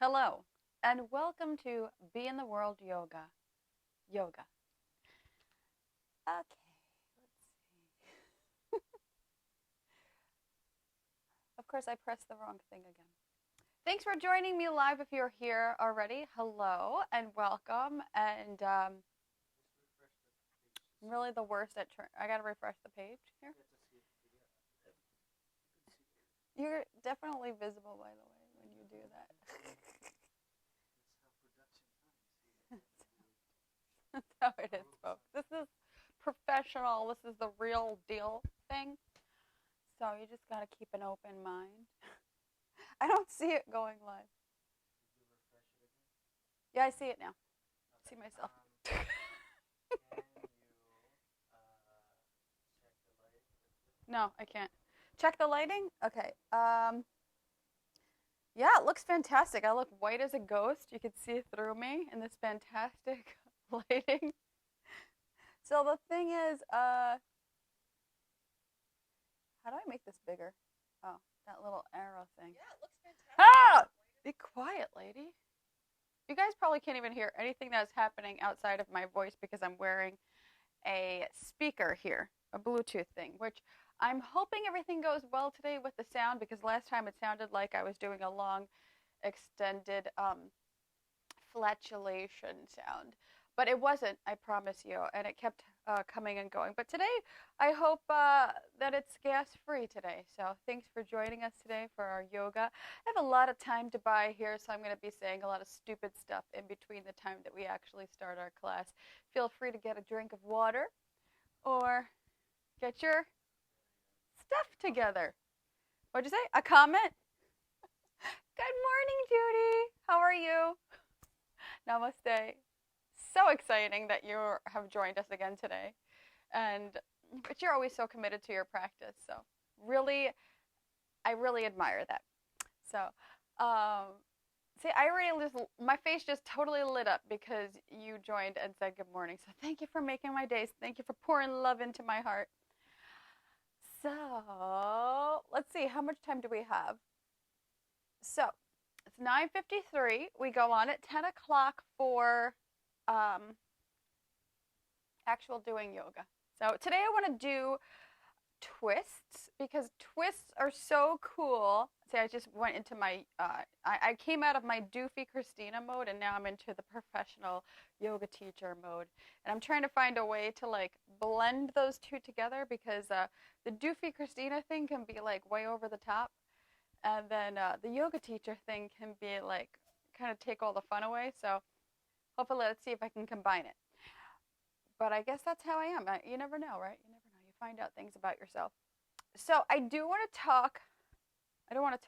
Hello, and welcome to Be in the World Yoga. Okay, let's see. Of course, I pressed the wrong thing again. Thanks for joining me live if you're here already. Hello, and welcome. And I'm really the worst at I gotta refresh the page here. You're definitely visible, by the way, when you do that. That's how it is, folks. This is professional. This is the real deal thing. So you just got to keep an open mind. I don't see it going live. Yeah, I see it now. I see myself. No, I can't. Check the lighting? Okay. Yeah, it looks fantastic. I look white as a ghost. You can see through me in this fantastic lighting. So the thing is, how do I make this bigger? Oh, that little arrow thing. Yeah, it looks fantastic. Ah! Be quiet, lady. You guys probably can't even hear anything that's happening outside of my voice because I'm wearing a speaker here, a Bluetooth thing, which I'm hoping everything goes well today with the sound because last time it sounded like I was doing a long, extended flatulation sound. But it wasn't, I promise you, and it kept coming and going. But today, I hope that it's gas-free today. So thanks for joining us today for our yoga. I have a lot of time to buy here, so I'm going to be saying a lot of stupid stuff in between the time that we actually start our class. Feel free to get a drink of water or get your stuff together. What'd you say? A comment? Good morning, Judy. How are you? Namaste. So exciting that you have joined us again today. But you're always so committed to your practice. So really, I really admire that. So, see, my face just totally lit up because you joined and said good morning. So thank you for making my days. Thank you for pouring love into my heart. So let's see, how much time do we have? So it's 9:53. We go on at 10 o'clock for actual doing yoga. So today I want to do twists because twists are so cool. See, I just went into my, I came out of my doofy Christina mode and now I'm into the professional yoga teacher mode. And I'm trying to find a way to like blend those two together because the doofy Christina thing can be like way over the top. And then the yoga teacher thing can be like, kind of take all the fun away. So hopefully let's see if I can combine it. But I guess that's how I am. You never know, right? You never know. You find out things about yourself. So I don't want to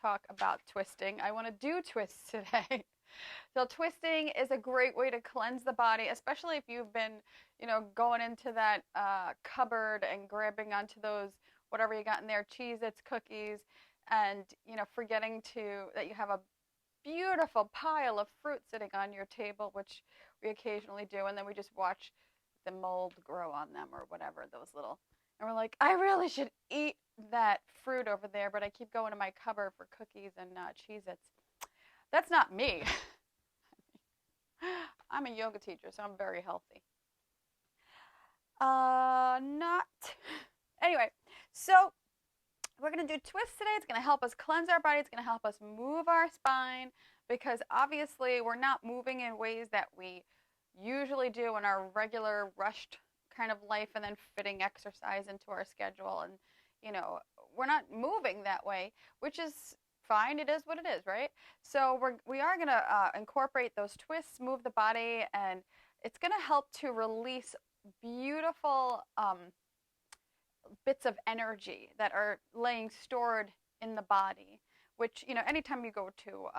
talk about twisting. I want to do twists today. So twisting is a great way to cleanse the body, especially if you've been, going into that cupboard and grabbing onto those, whatever you got in there, Cheez-Its, cookies, and, forgetting that you have a beautiful pile of fruit sitting on your table, which we occasionally do, and then we just watch the mold grow on them or whatever, and we're like, I really should eat that fruit over there, but I keep going to my cupboard for cookies and Cheez-Its. That's not me. I'm a yoga teacher, so I'm very healthy. Anyway, so we're going to do twists today. It's going to help us cleanse our body. It's going to help us move our spine because obviously we're not moving in ways that we usually do in our regular rushed kind of life and then fitting exercise into our schedule. And, we're not moving that way, which is fine. It is what it is, right? So we are going to incorporate those twists, move the body, and it's going to help to release beautiful bits of energy that are laying stored in the body, which, anytime you go to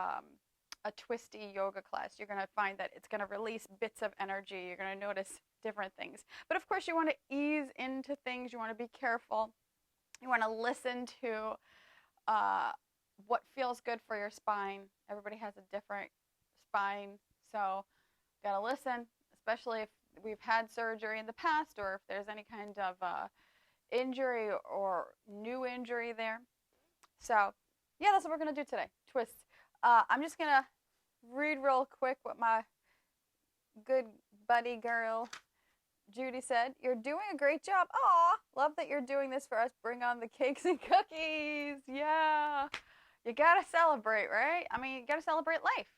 a twisty yoga class, you're going to find that it's going to release bits of energy. You're going to notice different things. But of course, you want to ease into things. You want to be careful. You want to listen to what feels good for your spine. Everybody has a different spine, so you got to listen, especially if we've had surgery in the past or if there's any kind of injury or new injury there. So, yeah, that's what we're going to do today, twists. I'm just going to read real quick what my good buddy girl Judy said. You're doing a great job. Aw, love that you're doing this for us. Bring on the cakes and cookies. Yeah. You gotta celebrate, right? I mean, you gotta celebrate life.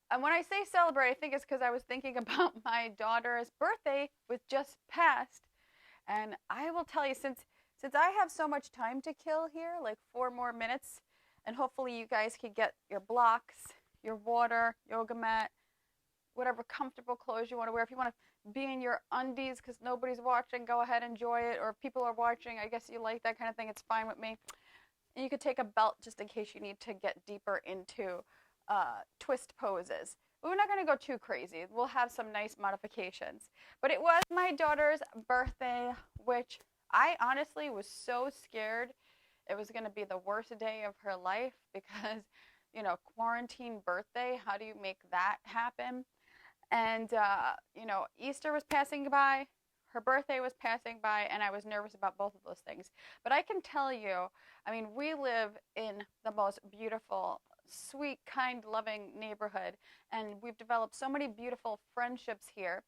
And when I say celebrate, I think it's because I was thinking about my daughter's birthday, which just passed. And I will tell you, since I have so much time to kill here, like 4 more minutes, and hopefully you guys can get your blocks, your water, yoga mat, whatever comfortable clothes you want to wear. If you want to be in your undies because nobody's watching, go ahead, enjoy it. Or if people are watching, I guess you like that kind of thing, it's fine with me. And you could take a belt just in case you need to get deeper into twist poses. But we're not going to go too crazy. We'll have some nice modifications. But it was my daughter's birthday, which I honestly was so scared it was going to be the worst day of her life because, you know, quarantine birthday, how do you make that happen? And, you know, Easter was passing by, her birthday was passing by, and I was nervous about both of those things. But I can tell you, I mean, we live in the most beautiful, sweet, kind, loving neighborhood, and we've developed so many beautiful friendships here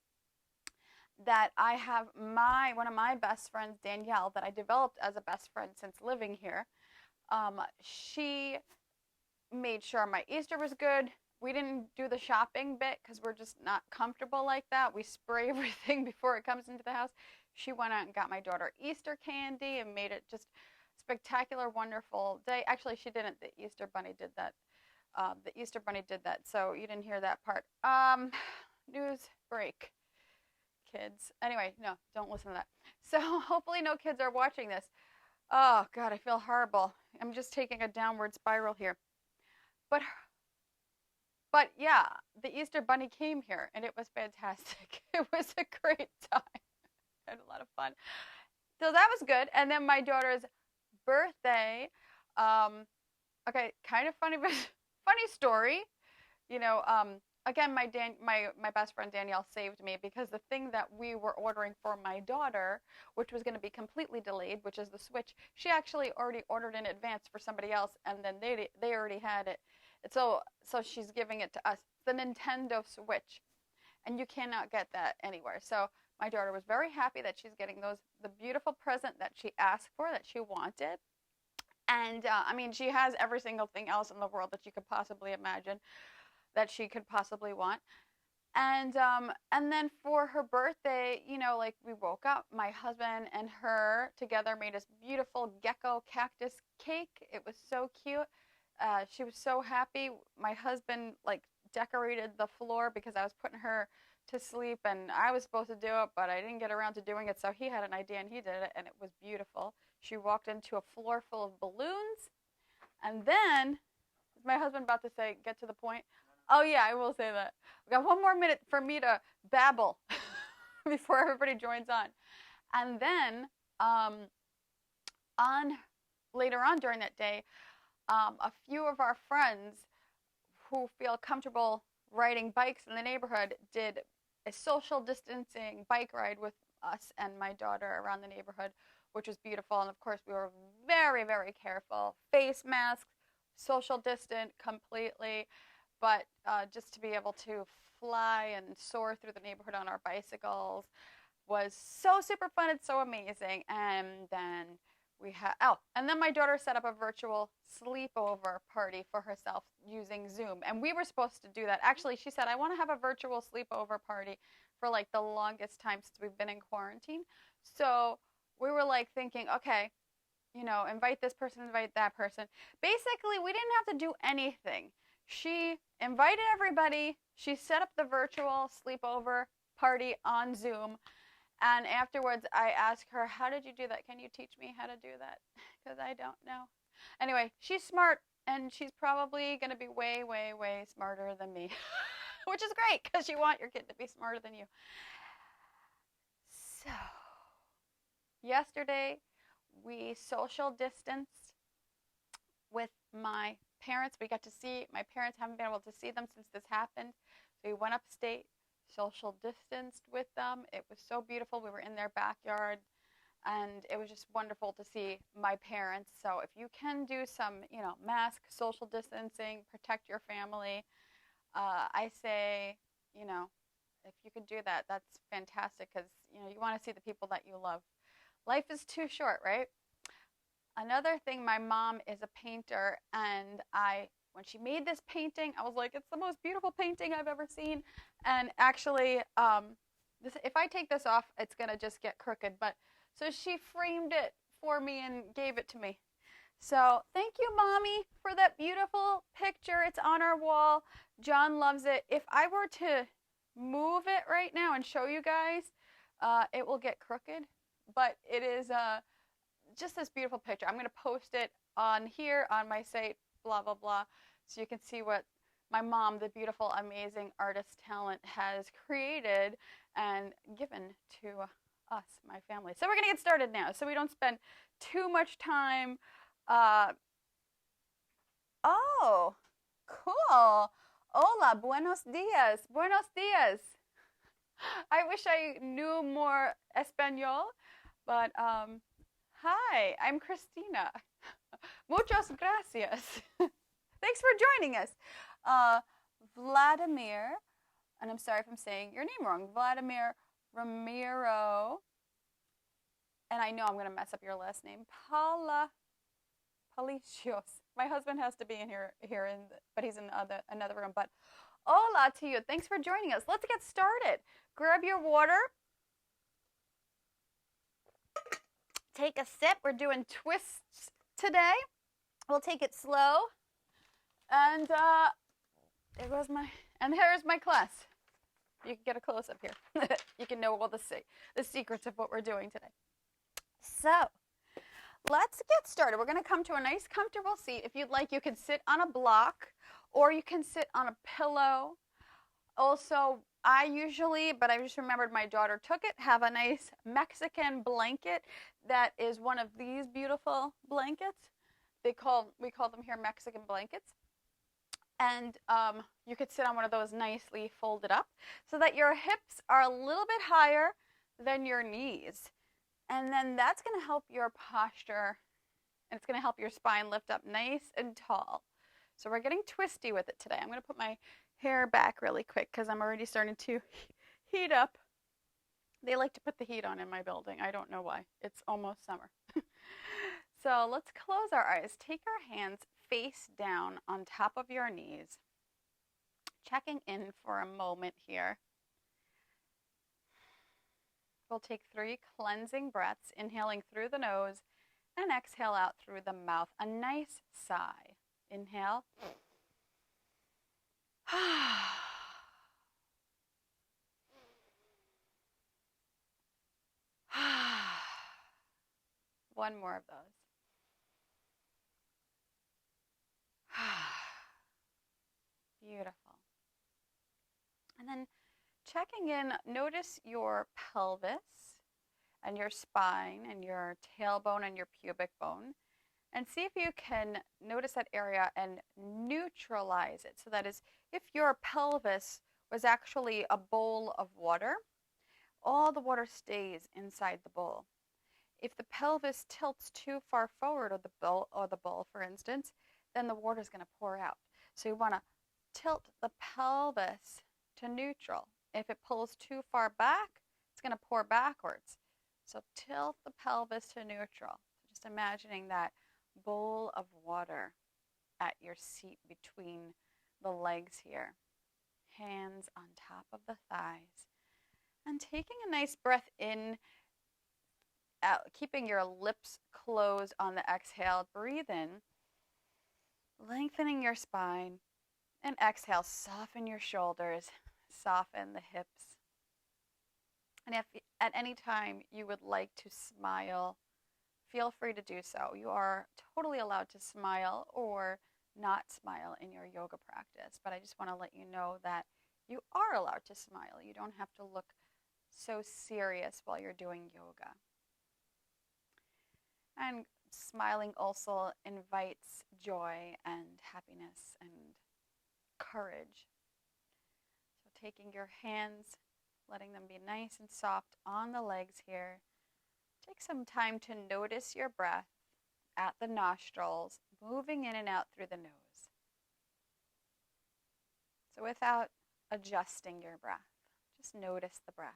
that I have one of my best friends, Danielle, that I developed as a best friend since living here. She made sure my Easter was good. We didn't do the shopping bit because we're just not comfortable like that. We spray everything before it comes into the house. She went out and got my daughter Easter candy and made it just spectacular, wonderful day. Actually, she didn't. The Easter Bunny did that. So you didn't hear that part. News break, kids. Anyway, no, don't listen to that. So hopefully no kids are watching this. Oh, God, I feel horrible. I'm just taking a downward spiral here. But yeah, the Easter Bunny came here, and it was fantastic. It was a great time. I had a lot of fun. So that was good. And then my daughter's birthday, okay, kind of funny, but funny story. You know, again, my best friend Danielle saved me because the thing that we were ordering for my daughter, which was going to be completely delayed, which is the Switch, she actually already ordered in advance for somebody else, and then they already had it. So she's giving it to us, the Nintendo Switch, and you cannot get that anywhere. So my daughter was very happy that she's getting the beautiful present that she asked for, that she wanted. And I mean, she has every single thing else in the world that you could possibly imagine that she could possibly want. And then for her birthday, you know, like we woke up, my husband and her together made this beautiful gecko cactus cake. It was so cute. She was so happy. My husband like decorated the floor because I was putting her to sleep and I was supposed to do it, but I didn't get around to doing it. So he had an idea and he did it, and it was beautiful. She walked into a floor full of balloons, and then is my husband about to say, get to the point? Oh yeah, I will say that. We got 1 more minute for me to babble before everybody joins on. And then later on during that day, a few of our friends who feel comfortable riding bikes in the neighborhood did a social distancing bike ride with us and my daughter around the neighborhood, which was beautiful. And of course, we were very, very careful. Face masks, social distant completely, but just to be able to fly and soar through the neighborhood on our bicycles was so super fun. It's so amazing. And then and then my daughter set up a virtual sleepover party for herself using Zoom. And we were supposed to do that. Actually, she said, I want to have a virtual sleepover party for like the longest time since we've been in quarantine. So we were like thinking, okay, you know, invite this person, invite that person. Basically, we didn't have to do anything. She invited everybody. She set up the virtual sleepover party on Zoom. And afterwards, I asked her, how did you do that? Can you teach me how to do that? Because I don't know. Anyway, she's smart, and she's probably going to be way, way, way smarter than me, which is great because you want your kid to be smarter than you. So, yesterday, we social distanced with my parents. We got to see my parents. Haven't been able to see them since this happened. So we went upstate, social distanced with them. It was so beautiful. We were in their backyard, and it was just wonderful to see my parents. So if you can do some, you know, mask, social distancing, protect your family, I say, you know, if you could do that, that's fantastic because, you want to see the people that you love. Life is too short, right? Another thing, my mom is a painter, and when she made this painting, I was like, it's the most beautiful painting I've ever seen. And actually, if I take this off, it's gonna just get crooked. But so she framed it for me and gave it to me. So thank you, Mommy, for that beautiful picture. It's on our wall. John loves it. If I were to move it right now and show you guys, it will get crooked. But it is just this beautiful picture. I'm going to post it on here on my site, blah, blah, blah, so you can see what my mom, the beautiful, amazing artist talent, has created and given to us, my family. So we're going to get started now so we don't spend too much time. Oh, cool. Hola, buenos dias. Buenos dias. I wish I knew more Espanol, but hi, I'm Christina. Muchas gracias. Thanks for joining us. Vladimir, and I'm sorry if I'm saying your name wrong, Vladimir Ramiro, and I know I'm going to mess up your last name, Palicios. My husband has to be in here, but he's in another room. But hola to you. Thanks for joining us. Let's get started. Grab your water. Take a sip. We're doing twists today. We'll take it slow. And there's my class. You can get a close up here. You can know all the secrets of what we're doing today. So let's get started. We're going to come to a nice comfortable seat. If you'd like, you can sit on a block or you can sit on a pillow. Also, I just remembered my daughter took it, have a nice Mexican blanket that is one of these beautiful blankets. We call them here Mexican blankets. And you could sit on one of those nicely folded up so that your hips are a little bit higher than your knees. And then that's going to help your posture, and it's going to help your spine lift up nice and tall. So we're getting twisty with it today. I'm going to put my hair back really quick because I'm already starting to heat up. They like to put the heat on in my building. I don't know why. It's almost summer. So let's close our eyes. Take our hands face down on top of your knees. Checking in for a moment here. We'll take 3 cleansing breaths, inhaling through the nose and exhale out through the mouth. A nice sigh. Inhale. One more of those. Beautiful. And then checking in, notice your pelvis and your spine and your tailbone and your pubic bone, and see if you can notice that area and neutralize it. So that is, if your pelvis was actually a bowl of water, all the water stays inside the bowl. If the pelvis tilts too far forward, or the bowl, for instance, then the water is going to pour out. So you want to tilt the pelvis to neutral. If it pulls too far back, it's going to pour backwards. So tilt the pelvis to neutral. So just imagining that bowl of water at your seat between the legs here. Hands on top of the thighs. And taking a nice breath in, out, keeping your lips closed on the exhale. Breathe in, lengthening your spine. And exhale, soften your shoulders, soften the hips. And if at any time you would like to smile, feel free to do so. You are totally allowed to smile or not smile in your yoga practice, but I just want to let you know that you are allowed to smile. You don't have to look so serious while you're doing yoga. And smiling also invites joy and happiness and courage. So taking your hands, letting them be nice and soft on the legs here. Take some time to notice your breath at the nostrils, moving in and out through the nose. So without adjusting your breath, just notice the breath.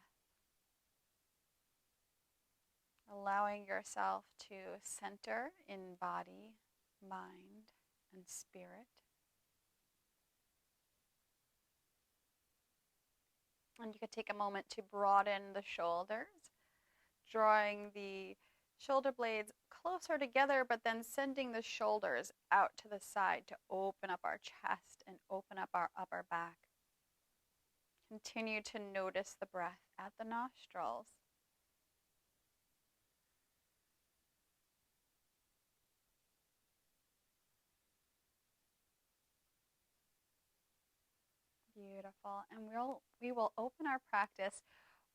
Allowing yourself to center in body, mind, and spirit. And you could take a moment to broaden the shoulders, drawing the shoulder blades closer together, but then sending the shoulders out to the side to open up our chest and open up our upper back. Continue to notice the breath at the nostrils. Beautiful. And we will open our practice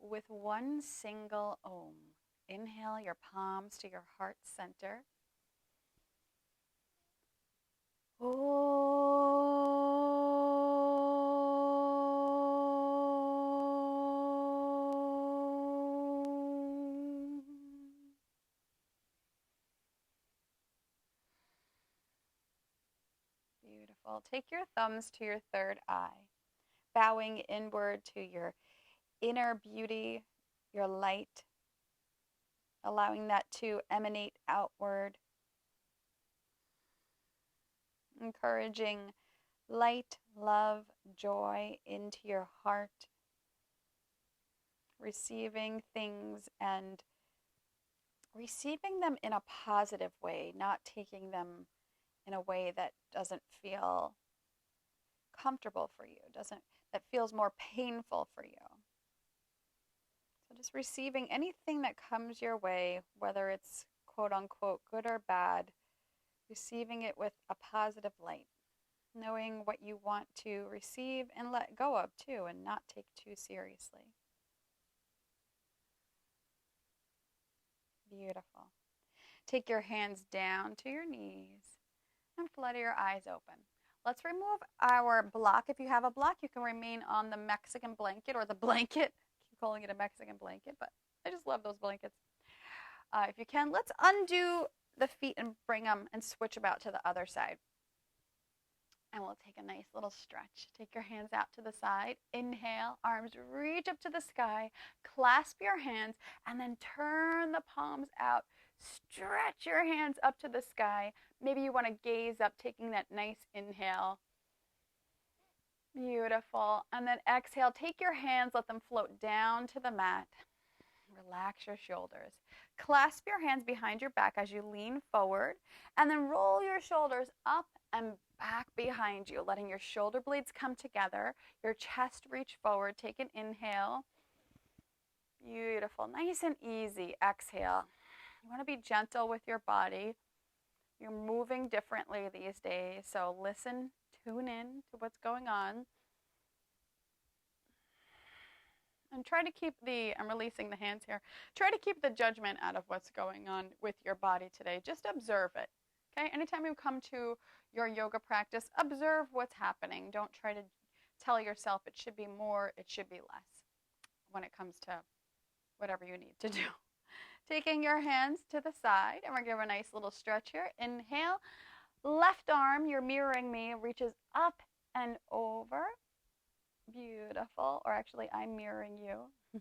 with one single Om. Inhale your palms to your heart center. Om. Beautiful. Take your thumbs to your third eye, bowing inward to your inner beauty, your light, allowing that to emanate outward, encouraging light, love, joy into your heart, receiving things and receiving them in a positive way, not taking them in a way that doesn't feel comfortable for you, that feels more painful for you. So just receiving anything that comes your way, whether it's quote unquote good or bad, receiving it with a positive light, knowing what you want to receive and let go of too, and not take too seriously. Beautiful. Take your hands down to your knees and flutter your eyes open. Let's remove our block. If you have a block, you can remain on the Mexican blanket or the blanket. I keep calling it a Mexican blanket, but I just love those blankets. If you can, let's undo the feet and bring them and switch about to the other side. And we'll take a nice little stretch. Take your hands out to the side. Inhale, arms reach up to the sky. Clasp your hands and then turn the palms out. Stretch your hands up to the sky. Maybe you want to gaze up, taking that nice inhale. Beautiful. And then exhale. Take your hands, let them float down to the mat. Relax your shoulders. Clasp your hands behind your back as you lean forward. And then roll your shoulders up and back behind you, letting your shoulder blades come together. Your chest reach forward. Take an inhale. Beautiful. Nice and easy. Exhale. You want to be gentle with your body. You're moving differently these days, so listen, tune in to what's going on. And try to keep I'm releasing the hands here. Try to keep the judgment out of what's going on with your body today. Just observe it. Okay? Anytime you come to your yoga practice, observe what's happening. Don't try to tell yourself it should be more, it should be less when it comes to whatever you need to do. Taking your hands to the side, and we're going to give a nice little stretch here. Inhale, left arm, you're mirroring me, reaches up and over. Beautiful. Or actually, I'm mirroring you.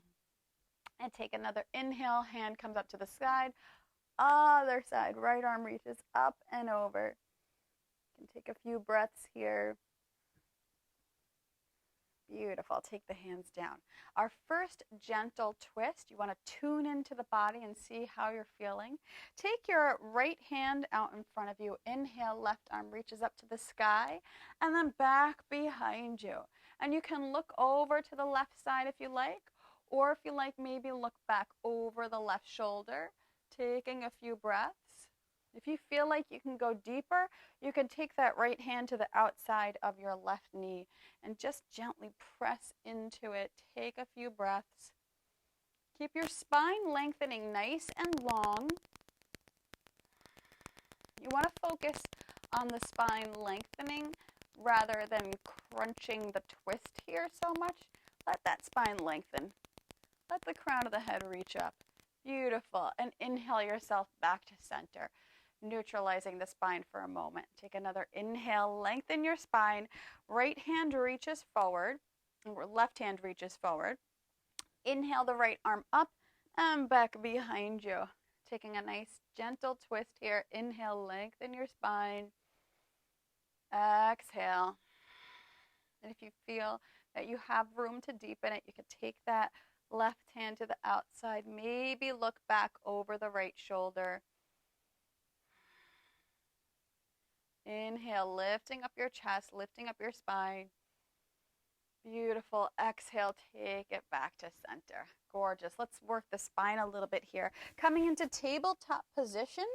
And take another inhale, hand comes up to the side. Other side, right arm reaches up and over. You can take a few breaths here. Beautiful. Take the hands down. Our first gentle twist, you want to tune into the body and see how you're feeling. Take your right hand out in front of you. Inhale, left arm reaches up to the sky, and then back behind you. And you can look over to the left side if you like, or if you like, maybe look back over the left shoulder, taking a few breaths. If you feel like you can go deeper, you can take that right hand to the outside of your left knee and just gently press into it. Take a few breaths. Keep your spine lengthening nice and long. You want to focus on the spine lengthening rather than crunching the twist here so much. Let that spine lengthen. Let the crown of the head reach up. Beautiful. And inhale yourself back to center. neutralizing the spine for a moment. Take another inhale, lengthen your spine. Right hand reaches forward, or left hand reaches forward. Inhale the right arm up and back behind you. Taking a nice gentle twist here. Inhale, lengthen your spine. Exhale. And if you feel that you have room to deepen it, you could take that left hand to the outside. Maybe look back over the right shoulder. Inhale, lifting up your chest, lifting up your spine. Beautiful. Exhale, take it back to center. Gorgeous. Let's work the spine a little bit here. Coming into tabletop position.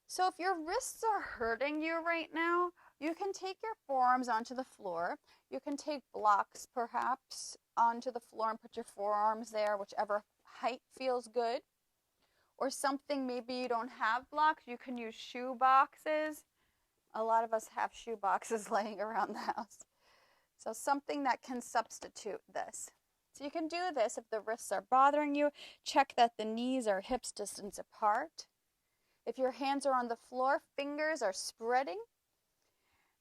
So if your wrists are hurting you right now, you can take your forearms onto the floor. You can take blocks perhaps onto the floor and put your forearms there, whichever height feels good. Or something, maybe you don't have blocks, you can use shoe boxes. A lot of us have shoe boxes laying around the house. So something that can substitute this. So you can do this if the wrists are bothering you. Check that the knees are hips distance apart. If your hands are on the floor, fingers are spreading.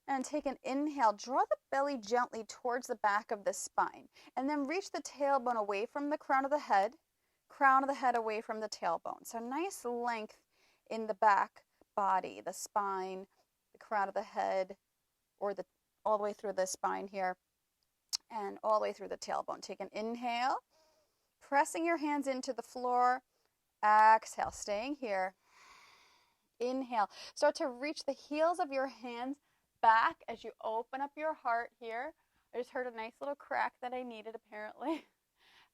And take an inhale. Draw the belly gently towards the back of the spine. And then reach the tailbone away from the crown of the head away from the tailbone. So nice length in the back body, the spine, the crown of the head, or all the way through the spine here, and all the way through the tailbone. Take an inhale, pressing your hands into the floor. Exhale, staying here. Inhale. Start to reach the heels of your hands back as you open up your heart here. I just heard a nice little crack that I needed apparently.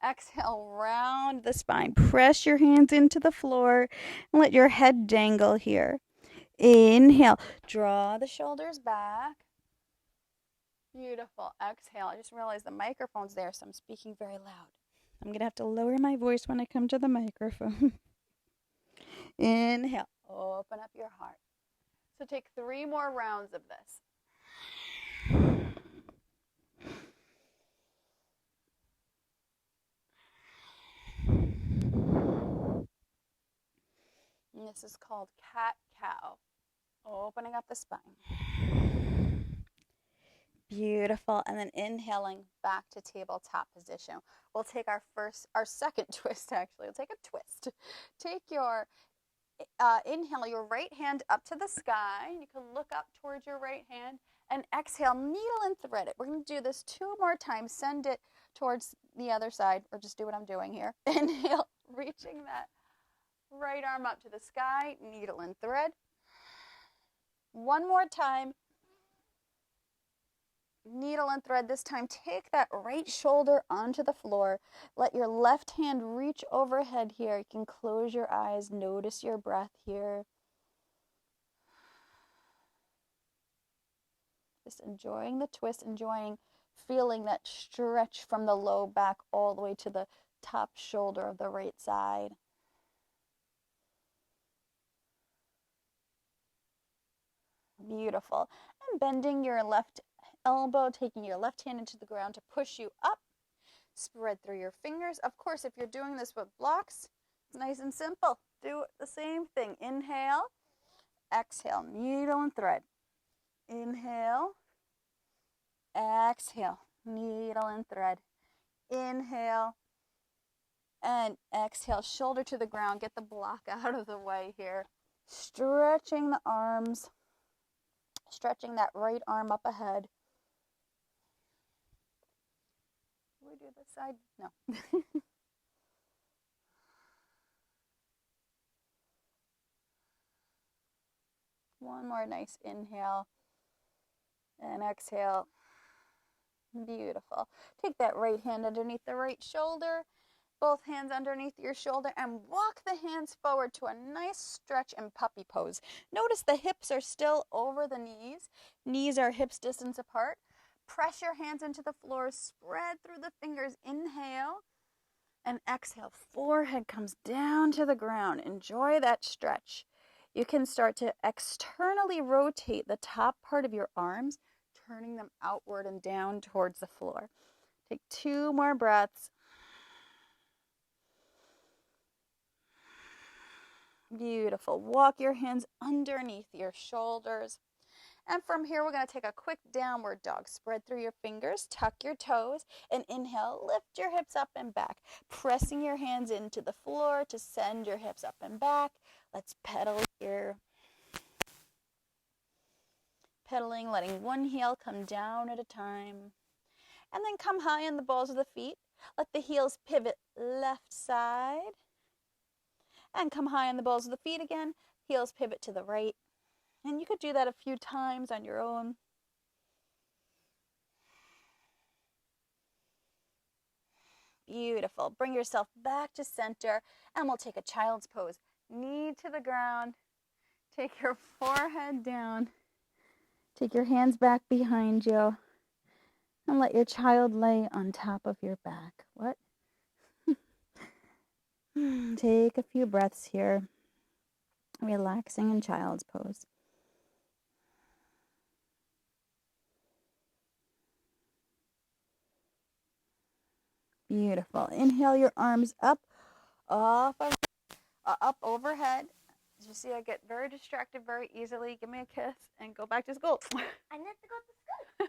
Exhale, round the spine. Press your hands into the floor and let your head dangle here. Inhale, draw the shoulders back. Beautiful. Exhale. I just realized the microphone's there, so I'm speaking very loud. I'm going to have to lower my voice when I come to the microphone. Inhale, open up your heart. So take 3 more rounds of this. And this is called cat-cow. Opening up the spine. Beautiful. And then inhaling back to tabletop position. We'll take our second twist actually. We'll take a twist. Take your inhale your right hand up to the sky. You can look up towards your right hand and exhale, needle and thread it. We're going to do this 2 more times. Send it towards the other side, or just do what I'm doing here. Inhale, reaching that right arm up to the sky, needle and thread. 1 more time. Needle and thread. This time, take that right shoulder onto the floor. Let your left hand reach overhead here. You can close your eyes. Notice your breath here. Just enjoying the twist, feeling that stretch from the low back all the way to the top shoulder of the right side. Beautiful. And bending your left elbow, taking your left hand into the ground to push you up. Spread through your fingers. Of course, if you're doing this with blocks, it's nice and simple. Do the same thing. Inhale, exhale, needle and thread. Inhale, exhale, needle and thread. Inhale and exhale, shoulder to the ground. Get the block out of the way here. Stretching the arms, stretching that right arm up ahead. Do we do this side? No. One more nice inhale and exhale. Beautiful. Take that right hand underneath the right shoulder, both hands underneath your shoulder, and walk the hands forward to a nice stretch and puppy pose. Notice the hips are still over the knees. Knees are hips distance apart. Press your hands into the floor, spread through the fingers. Inhale and exhale. Forehead comes down to the ground. Enjoy that stretch. You can start to externally rotate the top part of your arms, turning them outward and down towards the floor. Take 2 more breaths. Beautiful. Walk your hands underneath your shoulders. And from here, we're going to take a quick downward dog. Spread through your fingers, tuck your toes, and inhale, lift your hips up and back, pressing your hands into the floor to send your hips up and back. Let's pedal here. Pedaling, letting one heel come down at a time. And then come high on the balls of the feet. Let the heels pivot left side. And come high on the balls of the feet again. Heels pivot to the right. And you could do that a few times on your own. Beautiful. Bring yourself back to center, and we'll take a child's pose. Knee to the ground. Take your forehead down. Take your hands back behind you, and let your child lay on top of your back. What? Take a few breaths here, relaxing in child's pose. Beautiful. Inhale your arms up, up overhead. As you see, I get very distracted very easily. Give me a kiss and go back to school. I need to go to school.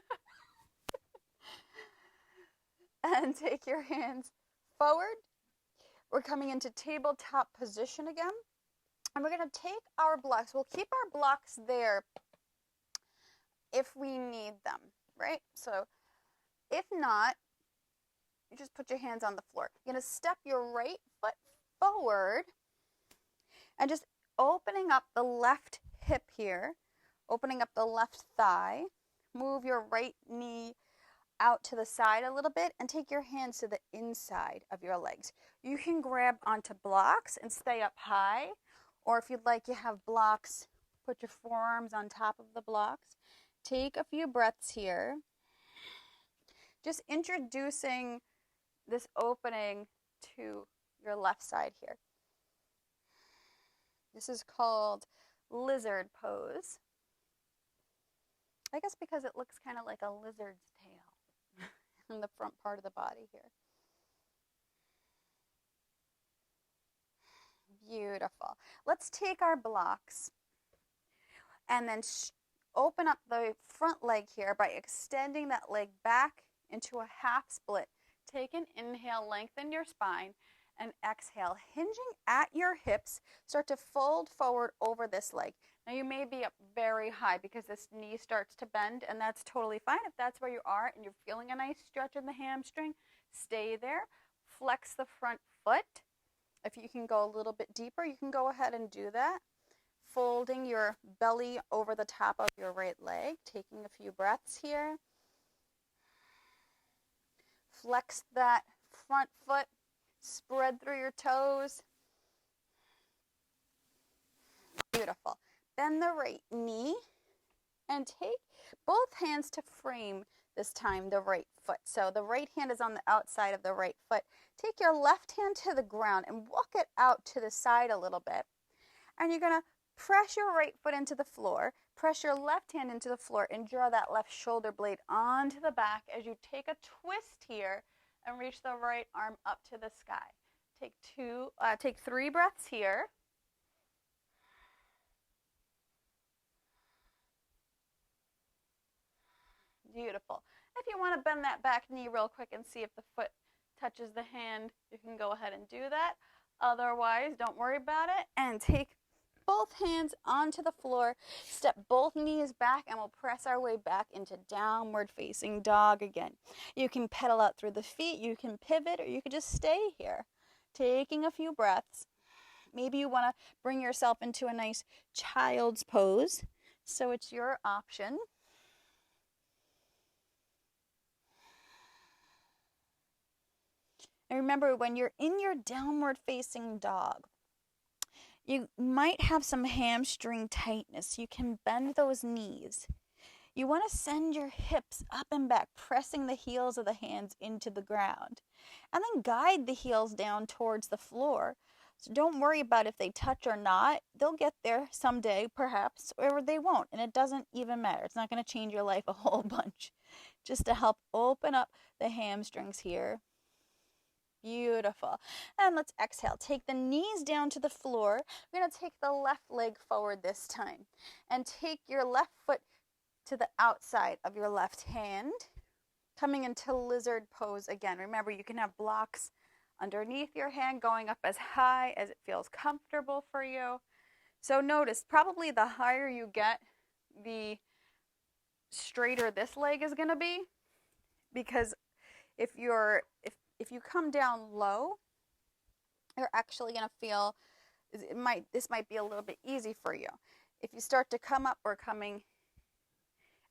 And take your hands forward. We're coming into tabletop position again. And we're going to take our blocks. We'll keep our blocks there if we need them, right? So if not, you just put your hands on the floor. You're going to step your right foot forward and just opening up the left hip here, opening up the left thigh. Move your right knee out to the side a little bit and take your hands to the inside of your legs. You can grab onto blocks and stay up high, or if you'd like, you have blocks, put your forearms on top of the blocks. Take a few breaths here. Just introducing this opening to your left side here. This is called lizard pose. I guess because it looks kind of like a lizard's tail in the front part of the body here. Beautiful. Let's take our blocks and then open up the front leg here by extending that leg back into a half split. Take an inhale, lengthen your spine, and exhale, hinging at your hips. Start to fold forward over this leg. Now you may be up very high because this knee starts to bend, and that's totally fine. If that's where you are and you're feeling a nice stretch in the hamstring, stay there. Flex the front foot. If you can go a little bit deeper, you can go ahead and do that. Folding your belly over the top of your right leg, taking a few breaths here. Flex that front foot, spread through your toes. Beautiful. Bend the right knee and take both hands to frame this time the right foot. So the right hand is on the outside of the right foot. Take your left hand to the ground and walk it out to the side a little bit. And you're going to press your right foot into the floor, press your left hand into the floor, and draw that left shoulder blade onto the back as you take a twist here and reach the right arm up to the sky. Take 3 breaths here. Beautiful. If you want to bend that back knee real quick and see if the foot touches the hand, you can go ahead and do that. Otherwise, don't worry about it. And take both hands onto the floor. Step both knees back, and we'll press our way back into downward facing dog again. You can pedal out through the feet, you can pivot, or you can just stay here. Taking a few breaths. Maybe you want to bring yourself into a nice child's pose. So it's your option. And remember, when you're in your downward facing dog, you might have some hamstring tightness. You can bend those knees. You want to send your hips up and back, pressing the heels of the hands into the ground. And then guide the heels down towards the floor. So don't worry about if they touch or not. They'll get there someday, perhaps, or they won't. And it doesn't even matter. It's not going to change your life a whole bunch. Just to help open up the hamstrings here. Beautiful. And let's exhale. Take the knees down to the floor. We're going to take the left leg forward this time. And take your left foot to the outside of your left hand. Coming into lizard pose again. Remember, you can have blocks underneath your hand going up as high as it feels comfortable for you. So notice, probably the higher you get, the straighter this leg is going to be. Because if you come down low, you're actually going to feel this might be a little bit easy for you. If you start to come up or coming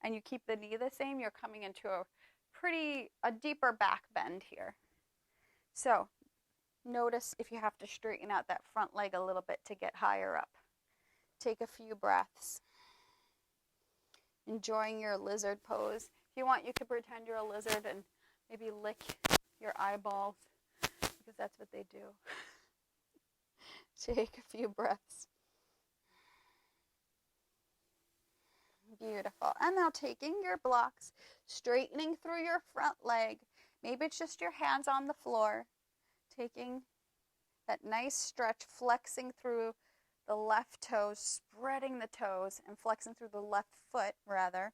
and you keep the knee the same, you're coming into a deeper back bend here. So notice if you have to straighten out that front leg a little bit to get higher up. Take a few breaths. Enjoying your lizard pose. If you want, you could pretend you're a lizard and maybe lick your eyeballs, because that's what they do. Take a few breaths. Beautiful. And now taking your blocks, straightening through your front leg. Maybe it's just your hands on the floor. Taking that nice stretch, flexing through the left toes, spreading the toes, and flexing through the left foot, rather.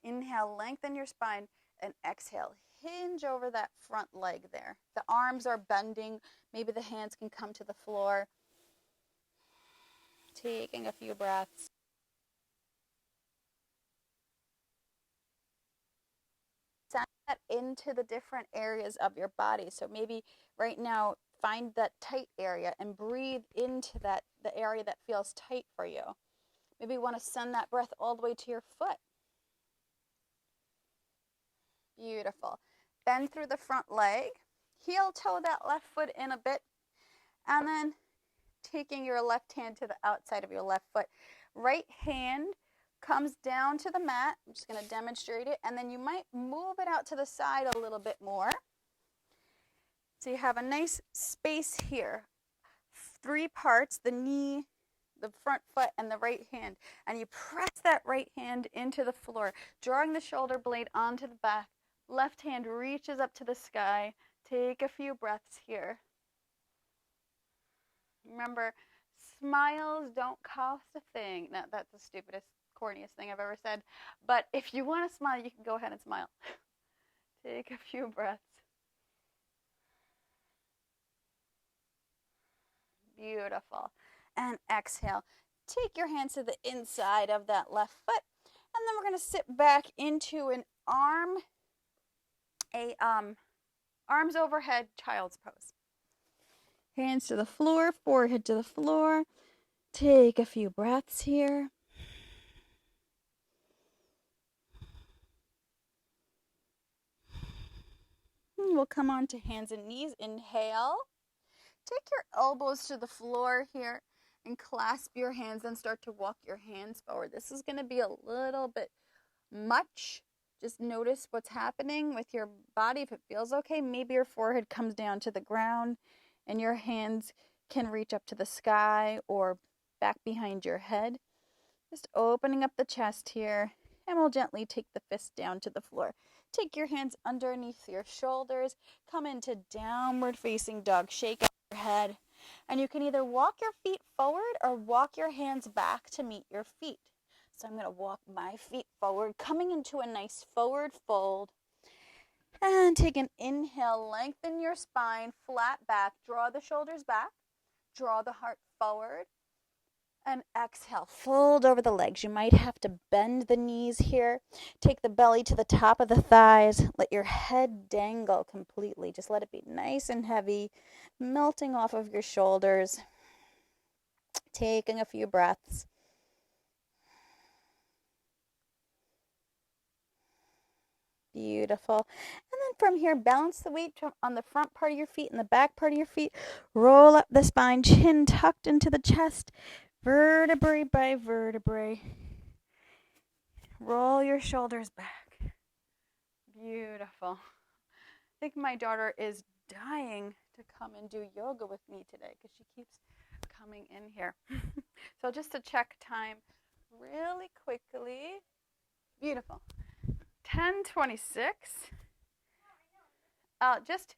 Inhale, lengthen your spine, and exhale. Hinge over that front leg there. The arms are bending. Maybe the hands can come to the floor. Taking a few breaths. Send that into the different areas of your body. So maybe right now, find that tight area and breathe into the area that feels tight for you. Maybe you want to send that breath all the way to your foot. Beautiful. Bend through the front leg. Heel toe that left foot in a bit. And then taking your left hand to the outside of your left foot. Right hand comes down to the mat. I'm just going to demonstrate it. And then you might move it out to the side a little bit more. So you have a nice space here. 3 parts, the knee, the front foot, and the right hand. And you press that right hand into the floor, drawing the shoulder blade onto the back. Left hand reaches up to the sky. Take a few breaths here. Remember, smiles don't cost a thing. Now, that's the stupidest, corniest thing I've ever said. But if you want to smile, you can go ahead and smile. Take a few breaths. Beautiful. And exhale. Take your hands to the inside of that left foot. And then we're going to sit back into an arms overhead child's pose. Hands to the floor, forehead to the floor. Take a few breaths here. And we'll come on to hands and knees. Inhale. Take your elbows to the floor here and clasp your hands and start to walk your hands forward. This is going to be a little bit much. Just notice what's happening with your body. If it feels okay, maybe your forehead comes down to the ground and your hands can reach up to the sky or back behind your head. Just opening up the chest here, and we'll gently take the fist down to the floor. Take your hands underneath your shoulders. Come into downward facing dog. Shake out your head. And you can either walk your feet forward or walk your hands back to meet your feet. So I'm going to walk my feet forward, coming into a nice forward fold. And take an inhale, lengthen your spine, flat back, draw the shoulders back, draw the heart forward, and exhale, fold over the legs. You might have to bend the knees here. Take the belly to the top of the thighs. Let your head dangle completely. Just let it be nice and heavy, melting off of your shoulders. Taking a few breaths. Beautiful. And then from here, balance the weight on the front part of your feet and the back part of your feet. Roll up the spine, chin tucked into the chest, vertebrae by vertebrae. Roll your shoulders back. Beautiful. I think my daughter is dying to come and do yoga with me today because she keeps coming in here. So just to check time really quickly. Beautiful. 10:26. Just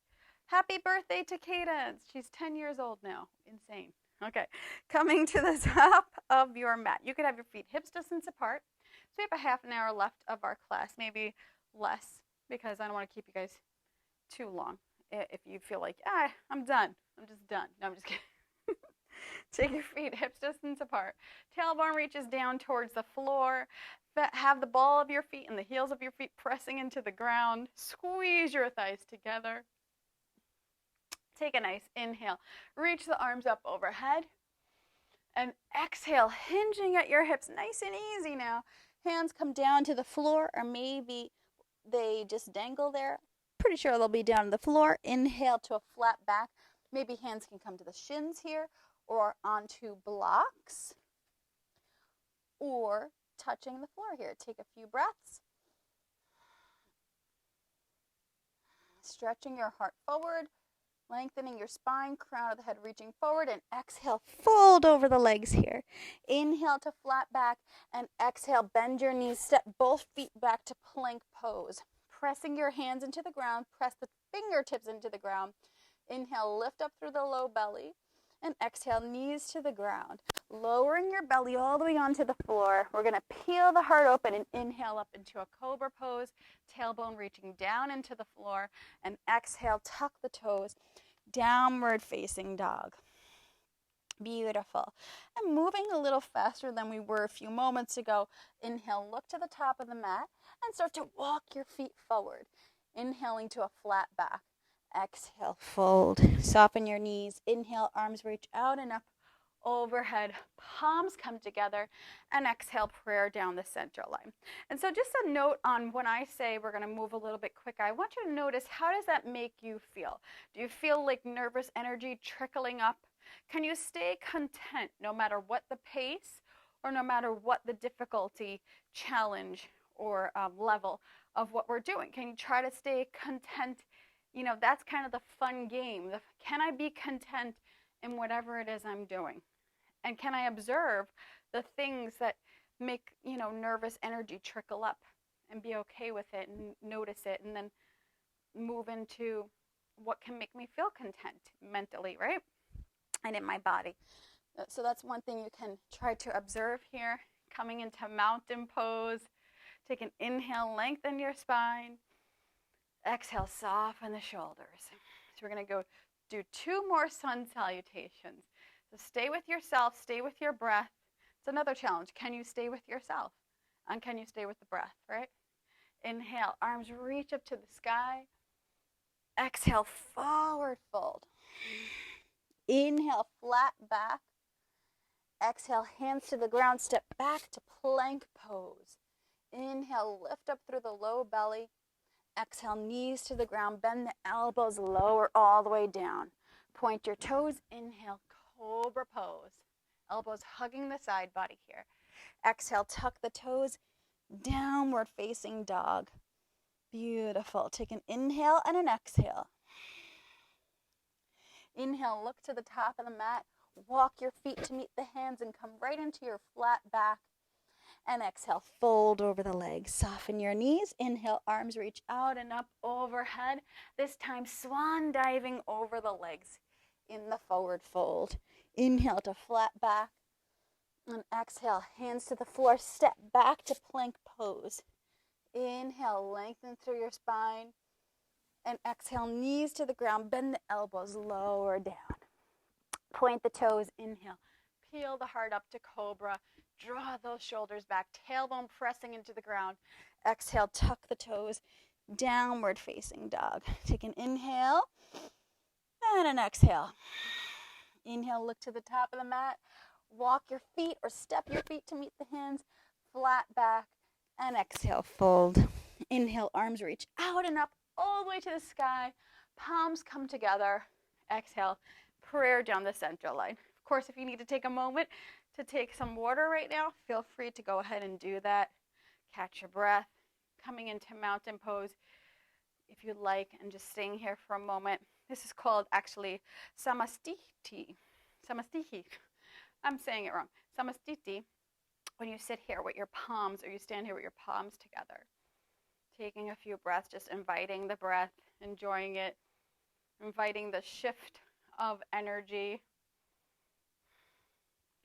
Happy birthday to Cadence. She's 10 years old now. Insane. Okay, coming to the top of your mat. You could have your feet hips distance apart. So we have a half an hour left of our class, maybe less, because I don't want to keep you guys too long. If you feel like, I'm done. I'm just done. No, I'm just kidding. Take your feet hips distance apart. Tailbone reaches down towards the floor. Have the ball of your feet and the heels of your feet pressing into the ground. Squeeze your thighs together. Take a nice inhale. Reach the arms up overhead. And exhale, hinging at your hips. Nice and easy now. Hands come down to the floor, or maybe they just dangle there. Pretty sure they'll be down to the floor. Inhale to a flat back. Maybe hands can come to the shins here, or onto blocks, or touching the floor here. Take a few breaths. Stretching your heart forward, lengthening your spine, crown of the head reaching forward, and exhale, fold over the legs here. Inhale to flat back, and exhale, bend your knees, step both feet back to plank pose. Pressing your hands into the ground, press the fingertips into the ground. Inhale, lift up through the low belly, and exhale, knees to the ground. Lowering your belly all the way onto the floor. We're going to peel the heart open and inhale up into a cobra pose, tailbone reaching down into the floor, and exhale, tuck the toes, downward facing dog. Beautiful. And moving a little faster than we were a few moments ago. Inhale, look to the top of the mat and start to walk your feet forward. Inhaling to a flat back. Exhale, fold. Soften your knees. Inhale, arms reach out and up overhead. Palms come together. And exhale, prayer down the center line. And so just a note on when I say we're going to move a little bit quicker, I want you to notice, how does that make you feel? Do you feel like nervous energy trickling up? Can you stay content no matter what the pace or no matter what the difficulty, challenge, or level of what we're doing? Can you try to stay content? You know, that's kind of the fun game. Can I be content in whatever it is I'm doing? And can I observe the things that make, nervous energy trickle up and be okay with it and notice it, and then move into what can make me feel content mentally, right? And in my body. So that's one thing you can try to observe here. Coming into mountain pose. Take an inhale, lengthen your spine. Exhale, soften the shoulders. So we're going to go do 2 more sun salutations. So stay with yourself, stay with your breath. It's another challenge. Can you stay with yourself? And can you stay with the breath, right? Inhale, arms reach up to the sky. Exhale, forward fold. Inhale, flat back. Exhale, hands to the ground, step back to plank pose. Inhale, lift up through the low belly. Exhale, knees to the ground, bend the elbows, lower all the way down. Point your toes, inhale, cobra pose. Elbows hugging the side body here. Exhale, tuck the toes, downward facing dog. Beautiful. Take an inhale and an exhale. Inhale, look to the top of the mat. Walk your feet to meet the hands and come right into your flat back. And exhale, fold over the legs. Soften your knees. Inhale, arms reach out and up overhead. This time, swan diving over the legs in the forward fold. Inhale to flat back. And exhale, hands to the floor. Step back to plank pose. Inhale, lengthen through your spine. And exhale, knees to the ground. Bend the elbows, lower down. Point the toes, inhale. Peel the heart up to cobra. Draw those shoulders back. Tailbone pressing into the ground. Exhale, tuck the toes. Downward facing dog. Take an inhale and an exhale. Inhale, look to the top of the mat. Walk your feet or step your feet to meet the hands. Flat back. And exhale, fold. Inhale, arms reach out and up all the way to the sky. Palms come together. Exhale, prayer down the center line. Of course, if you need to take a moment to take some water right now, feel free to go ahead and do that. Catch your breath. Coming into mountain pose, if you'd like, and just staying here for a moment. This is called actually samastiti. Samastihi. I'm saying it wrong. Samastiti. When you sit here with your palms, or you stand here with your palms together. Taking a few breaths, just inviting the breath, enjoying it, inviting the shift of energy.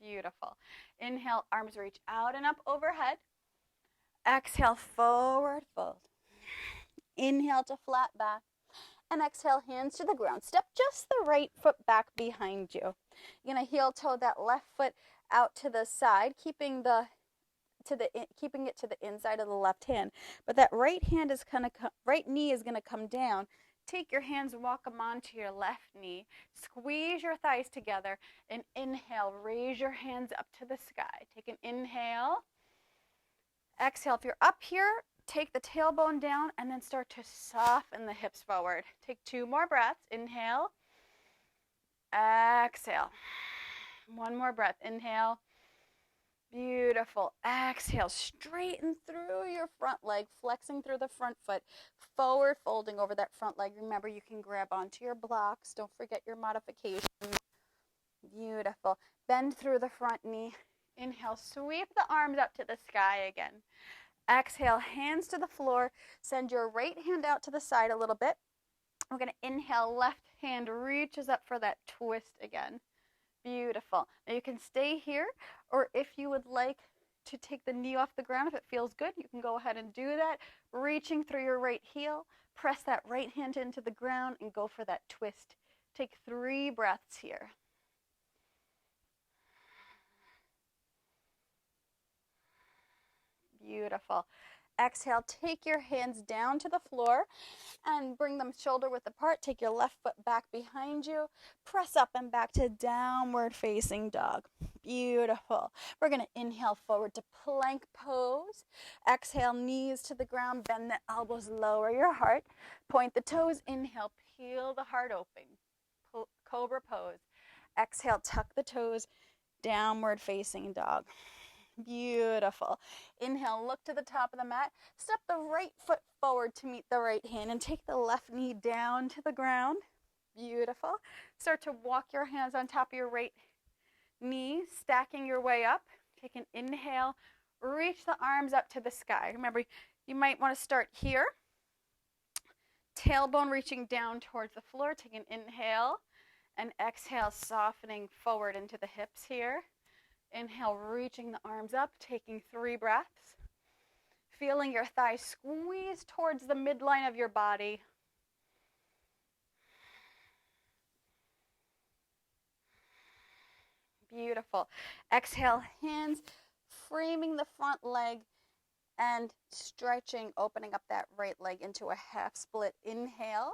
Beautiful. Inhale, arms reach out and up overhead. Exhale, forward fold. Inhale to flat back. And exhale, hands to the ground. Step just the right foot back behind you. You're going to heel toe that left foot out to the side, keeping it to the inside of the left hand. But that right knee is going to come down. Take your hands and walk them onto your left knee. Squeeze your thighs together and inhale. Raise your hands up to the sky. Take an inhale. Exhale. If you're up here, take the tailbone down and then start to soften the hips forward. Take 2 more breaths. Inhale. Exhale. 1 more breath. Inhale. Beautiful. Exhale. Straighten through your front leg, flexing through the front foot, forward folding over that front leg. Remember, you can grab onto your blocks. Don't forget your modification. Beautiful. Bend through the front knee. Inhale. Sweep the arms up to the sky again. Exhale, hands to the floor. Send your right hand out to the side a little bit. We're going to inhale, left hand reaches up for that twist again. Beautiful. Now you can stay here, or if you would like to take the knee off the ground, if it feels good, you can go ahead and do that. Reaching through your right heel, press that right hand into the ground and go for that twist. Take 3 breaths here. Beautiful. Exhale, take your hands down to the floor and bring them shoulder width apart. Take your left foot back behind you. Press up and back to downward facing dog. Beautiful. We're going to inhale forward to plank pose. Exhale, knees to the ground. Bend the elbows, lower your heart. Point the toes. Inhale, peel the heart open. Cobra pose. Exhale, tuck the toes. Downward facing dog. Beautiful. Inhale, look to the top of the mat. Step the right foot forward to meet the right hand and take the left knee down to the ground. Beautiful. Start to walk your hands on top of your right knee, stacking your way up. Take an inhale. Reach the arms up to the sky. Remember, you might want to start here. Tailbone reaching down towards the floor. Take an inhale and exhale, softening forward into the hips here. Inhale, reaching the arms up, taking 3 breaths. Feeling your thighs squeeze towards the midline of your body. Beautiful. Exhale, hands framing the front leg and stretching, opening up that right leg into a half split. Inhale.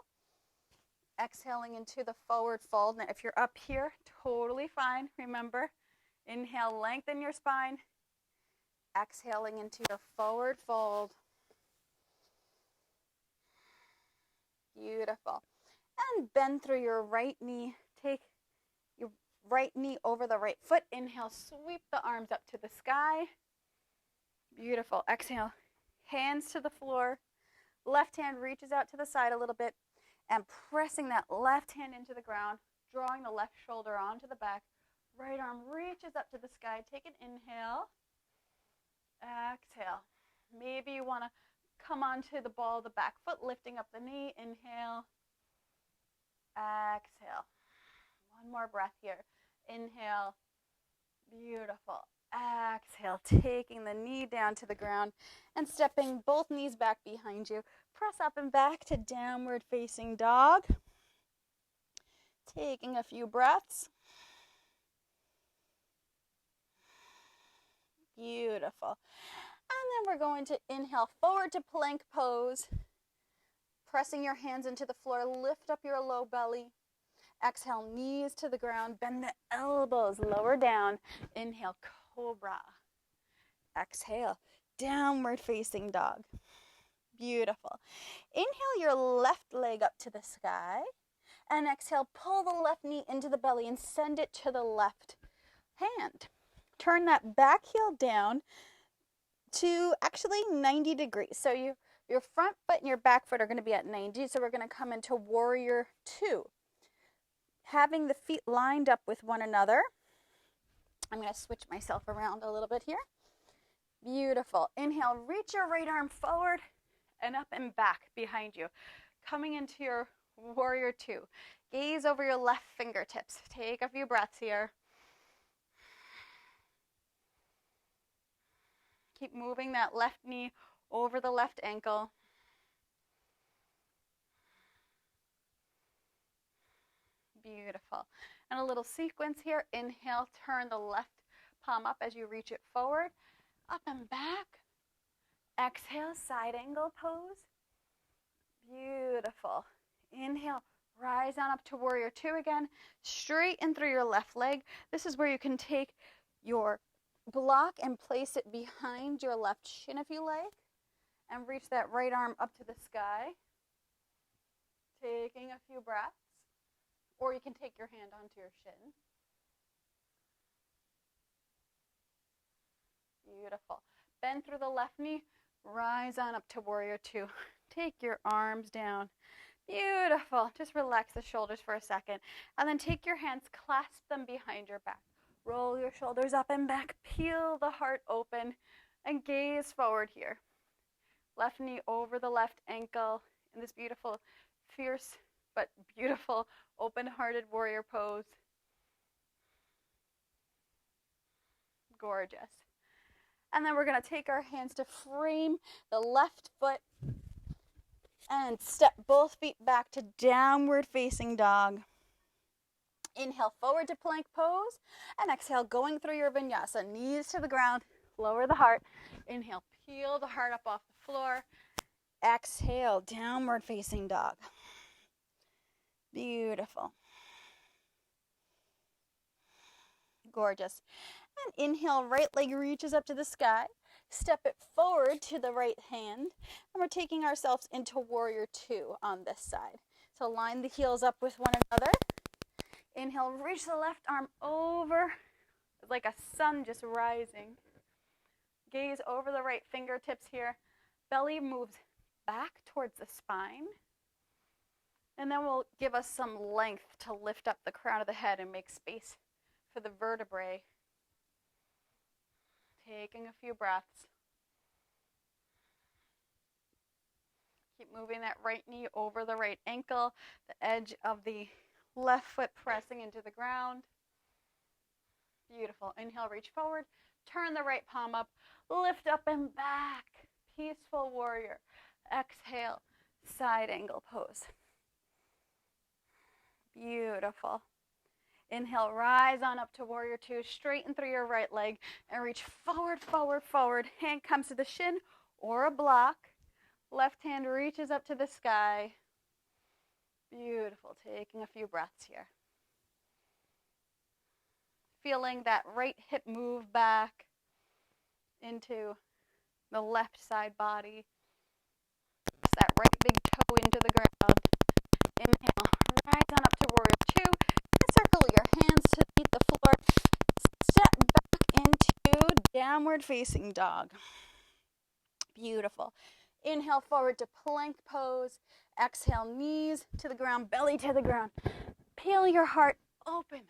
Exhaling into the forward fold. Now, if you're up here, totally fine. Remember, inhale, lengthen your spine. Exhaling into your forward fold. Beautiful. And bend through your right knee. Take your right knee over the right foot. Inhale, sweep the arms up to the sky. Beautiful. Exhale, hands to the floor. Left hand reaches out to the side a little bit and pressing that left hand into the ground, drawing the left shoulder onto the back. Right arm reaches up to the sky. Take an inhale. Exhale. Maybe you want to come onto the ball of the back foot, lifting up the knee. Inhale. Exhale. 1 more breath here. Inhale. Beautiful. Exhale. Taking the knee down to the ground and stepping both knees back behind you. Press up and back to downward facing dog. Taking a few breaths. Beautiful. And then we're going to inhale forward to plank pose. Pressing your hands into the floor, lift up your low belly. Exhale, knees to the ground, bend the elbows, lower down. Inhale, cobra. Exhale, downward facing dog. Beautiful. Inhale your left leg up to the sky. And exhale, pull the left knee into the belly and send it to the left hand. Turn that back heel down to actually 90 degrees. So your front foot and your back foot are going to be at 90. So we're going to come into warrior 2. Having the feet lined up with one another. I'm going to switch myself around a little bit here. Beautiful. Inhale, reach your right arm forward and up and back behind you. Coming into your Warrior two. Gaze over your left fingertips. Take a few breaths here. Keep moving that left knee over the left ankle. Beautiful. And a little sequence here. Inhale, turn the left palm up as you reach it forward. Up and back. Exhale, side angle pose. Beautiful. Inhale, rise on up to warrior two again. Straighten through your left leg. This is where you can take your block and place it behind your left shin if you like. And reach that right arm up to the sky. Taking a few breaths. Or you can take your hand onto your shin. Beautiful. Bend through the left knee. Rise on up to warrior two. Take your arms down. Beautiful. Just relax the shoulders for a second. And then take your hands, clasp them behind your back. Roll your shoulders up and back. Peel the heart open and gaze forward here. Left knee over the left ankle in this beautiful, fierce, but beautiful, open-hearted warrior pose. Gorgeous. And then we're going to take our hands to frame the left foot and step both feet back to downward facing dog. Inhale forward to plank pose and exhale going through your vinyasa. Knees to the ground, lower the heart. Inhale, peel the heart up off the floor. Exhale, downward facing dog. Beautiful. Gorgeous. And inhale, right leg reaches up to the sky. Step it forward to the right hand. And we're taking ourselves into warrior two on this side. So line the heels up with one another. Inhale, reach the left arm over. It's like a sun just rising. Gaze over the right fingertips here. Belly moves back towards the spine. And then we'll give us some length to lift up the crown of the head and make space for the vertebrae. Taking a few breaths. Keep moving that right knee over the right ankle, the edge of the left foot pressing into the ground. Beautiful. Inhale, reach forward. Turn the right palm up. Lift up and back. Peaceful warrior. Exhale, side angle pose. Beautiful. Inhale, rise on up to warrior two. Straighten through your right leg and reach forward, forward, forward. Hand comes to the shin or a block. Left hand reaches up to the sky. Beautiful. Taking a few breaths here. Feeling that right hip move back into the left side body. Press that right big toe into the ground. Inhale, rise on up to warrior two. Circle your hands to meet the floor. Step back into downward facing dog. Beautiful. Inhale forward to plank pose. Exhale, knees to the ground, belly to the ground. Peel your heart open.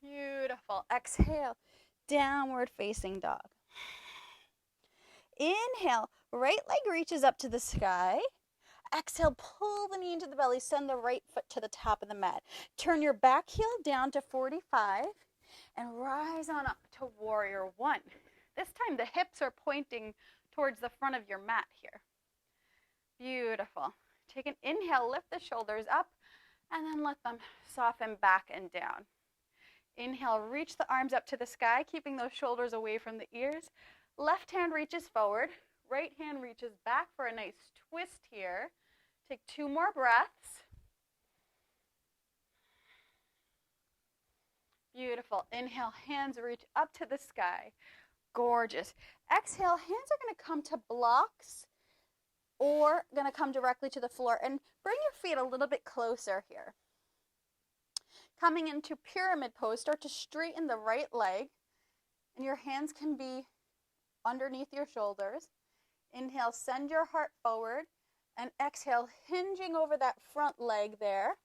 Beautiful. Exhale, downward facing dog. Inhale, right leg reaches up to the sky. Exhale, pull the knee into the belly, send the right foot to the top of the mat. Turn your back heel down to 45 and rise on up to warrior one. This time the hips are pointing towards the front of your mat here. Beautiful. Take an inhale, lift the shoulders up, and then let them soften back and down. Inhale, reach the arms up to the sky, keeping those shoulders away from the ears. Left hand reaches forward. Right hand reaches back for a nice twist here. Take two more breaths. Beautiful. Inhale, hands reach up to the sky. Gorgeous. Exhale, hands are going to come to blocks or going to come directly to the floor. And bring your feet a little bit closer here. Coming into pyramid pose, start to straighten the right leg. And your hands can be underneath your shoulders. Inhale, send your heart forward. And exhale, hinging over that front leg there.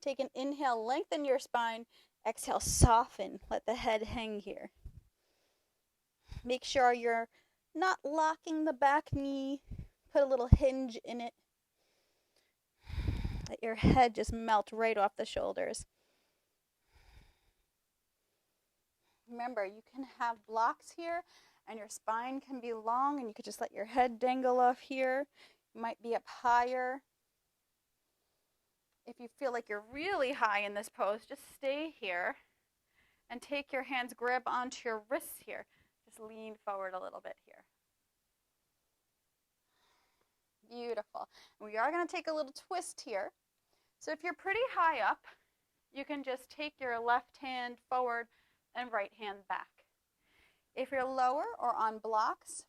Take an inhale, lengthen your spine. Exhale, soften. Let the head hang here. Make sure you're not locking the back knee. Put a little hinge in it. Let your head just melt right off the shoulders. Remember, you can have blocks here and your spine can be long and you could just let your head dangle off here. You might be up higher. If you feel like you're really high in this pose, just stay here and take your hands, grab onto your wrists here. Just lean forward a little bit here. Beautiful. We are going to take a little twist here. So if you're pretty high up, you can just take your left hand forward and right hand back. If you're lower or on blocks,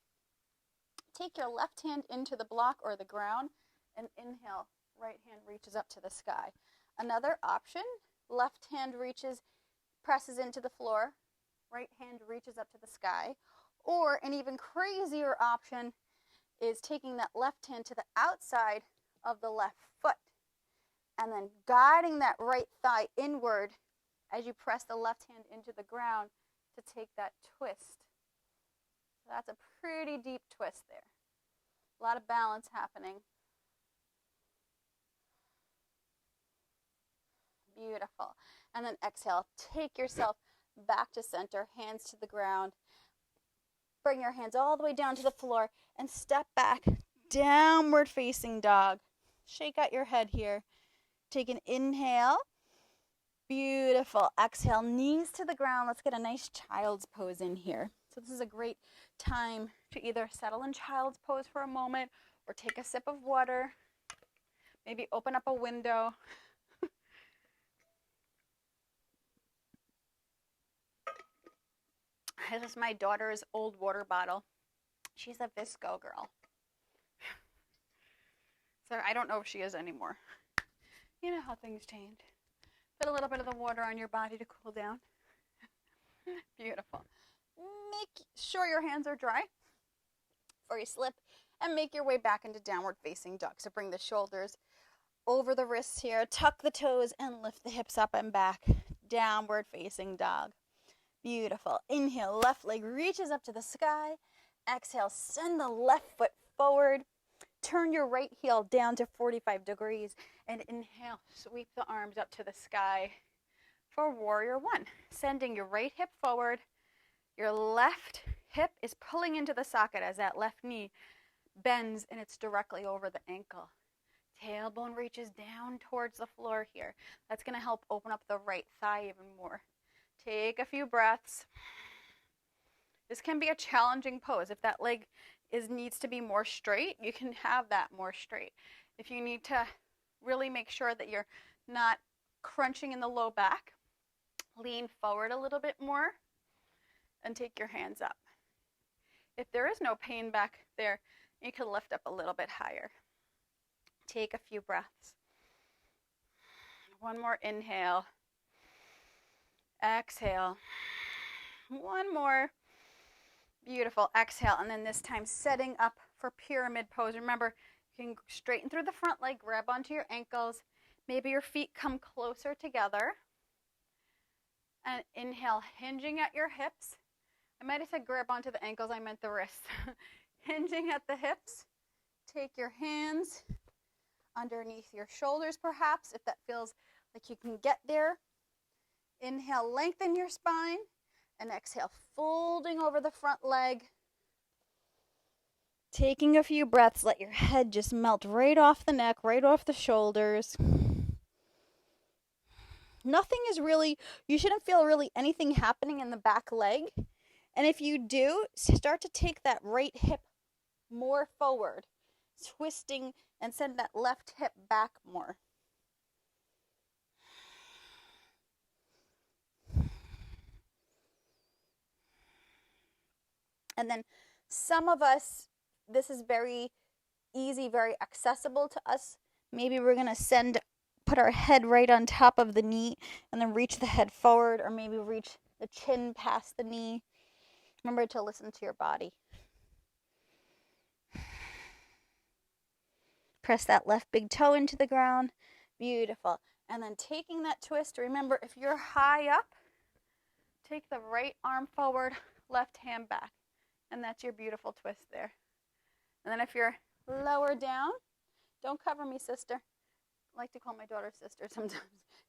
take your left hand into the block or the ground and inhale. Right hand reaches up to the sky. Another option, left hand presses into the floor, right hand reaches up to the sky. Or an even crazier option is taking that left hand to the outside of the left foot and then guiding that right thigh inward as you press the left hand into the ground to take that twist. So that's a pretty deep twist there. A lot of balance happening. Beautiful. And then exhale. Take yourself back to center, hands to the ground. Bring your hands all the way down to the floor and step back, downward facing dog. Shake out your head here. Take an inhale. Beautiful. Exhale, knees to the ground. Let's get a nice child's pose in here. So this is a great time to either settle in child's pose for a moment or take a sip of water. Maybe open up a window. This is my daughter's old water bottle. She's a Visco girl. So I don't know if she is anymore. You know how things change. Put a little bit of the water on your body to cool down. Beautiful. Make sure your hands are dry before you slip and make your way back into downward facing dog. So bring the shoulders over the wrists here, tuck the toes and lift the hips up and back. Downward facing dog. Beautiful. Inhale, left leg reaches up to the sky. Exhale, send the left foot forward. Turn your right heel down to 45 degrees. And inhale, sweep the arms up to the sky for warrior one. Sending your right hip forward. Your left hip is pulling into the socket as that left knee bends and it's directly over the ankle. Tailbone reaches down towards the floor here. That's going to help open up the right thigh even more. Take a few breaths. This can be a challenging pose. If that leg needs to be more straight, you can have that more straight. If you need to really make sure that you're not crunching in the low back, lean forward a little bit more and take your hands up. If there is no pain back there, you can lift up a little bit higher. Take a few breaths. One more inhale. Exhale. One more. Beautiful. Exhale. And then this time setting up for pyramid pose. Remember, you can straighten through the front leg, grab onto your ankles. Maybe your feet come closer together. And inhale, hinging at your hips. I might have said grab onto the ankles. I meant the wrists. Hinging at the hips. Take your hands underneath your shoulders, perhaps, if that feels like you can get there. Inhale, lengthen your spine, and exhale, folding over the front leg. Taking a few breaths, let your head just melt right off the neck, right off the shoulders. Nothing is really, you shouldn't feel really anything happening in the back leg. And if you do, start to take that right hip more forward, twisting and send that left hip back more. And then some of us, this is very easy, very accessible to us. Maybe we're going to put our head right on top of the knee and then reach the head forward, or maybe reach the chin past the knee. Remember to listen to your body. Press that left big toe into the ground. Beautiful. And then taking that twist, remember if you're high up, take the right arm forward, left hand back. And that's your beautiful twist there. And then if you're lower down, don't cover me, sister. like to call my daughter sister sometimes.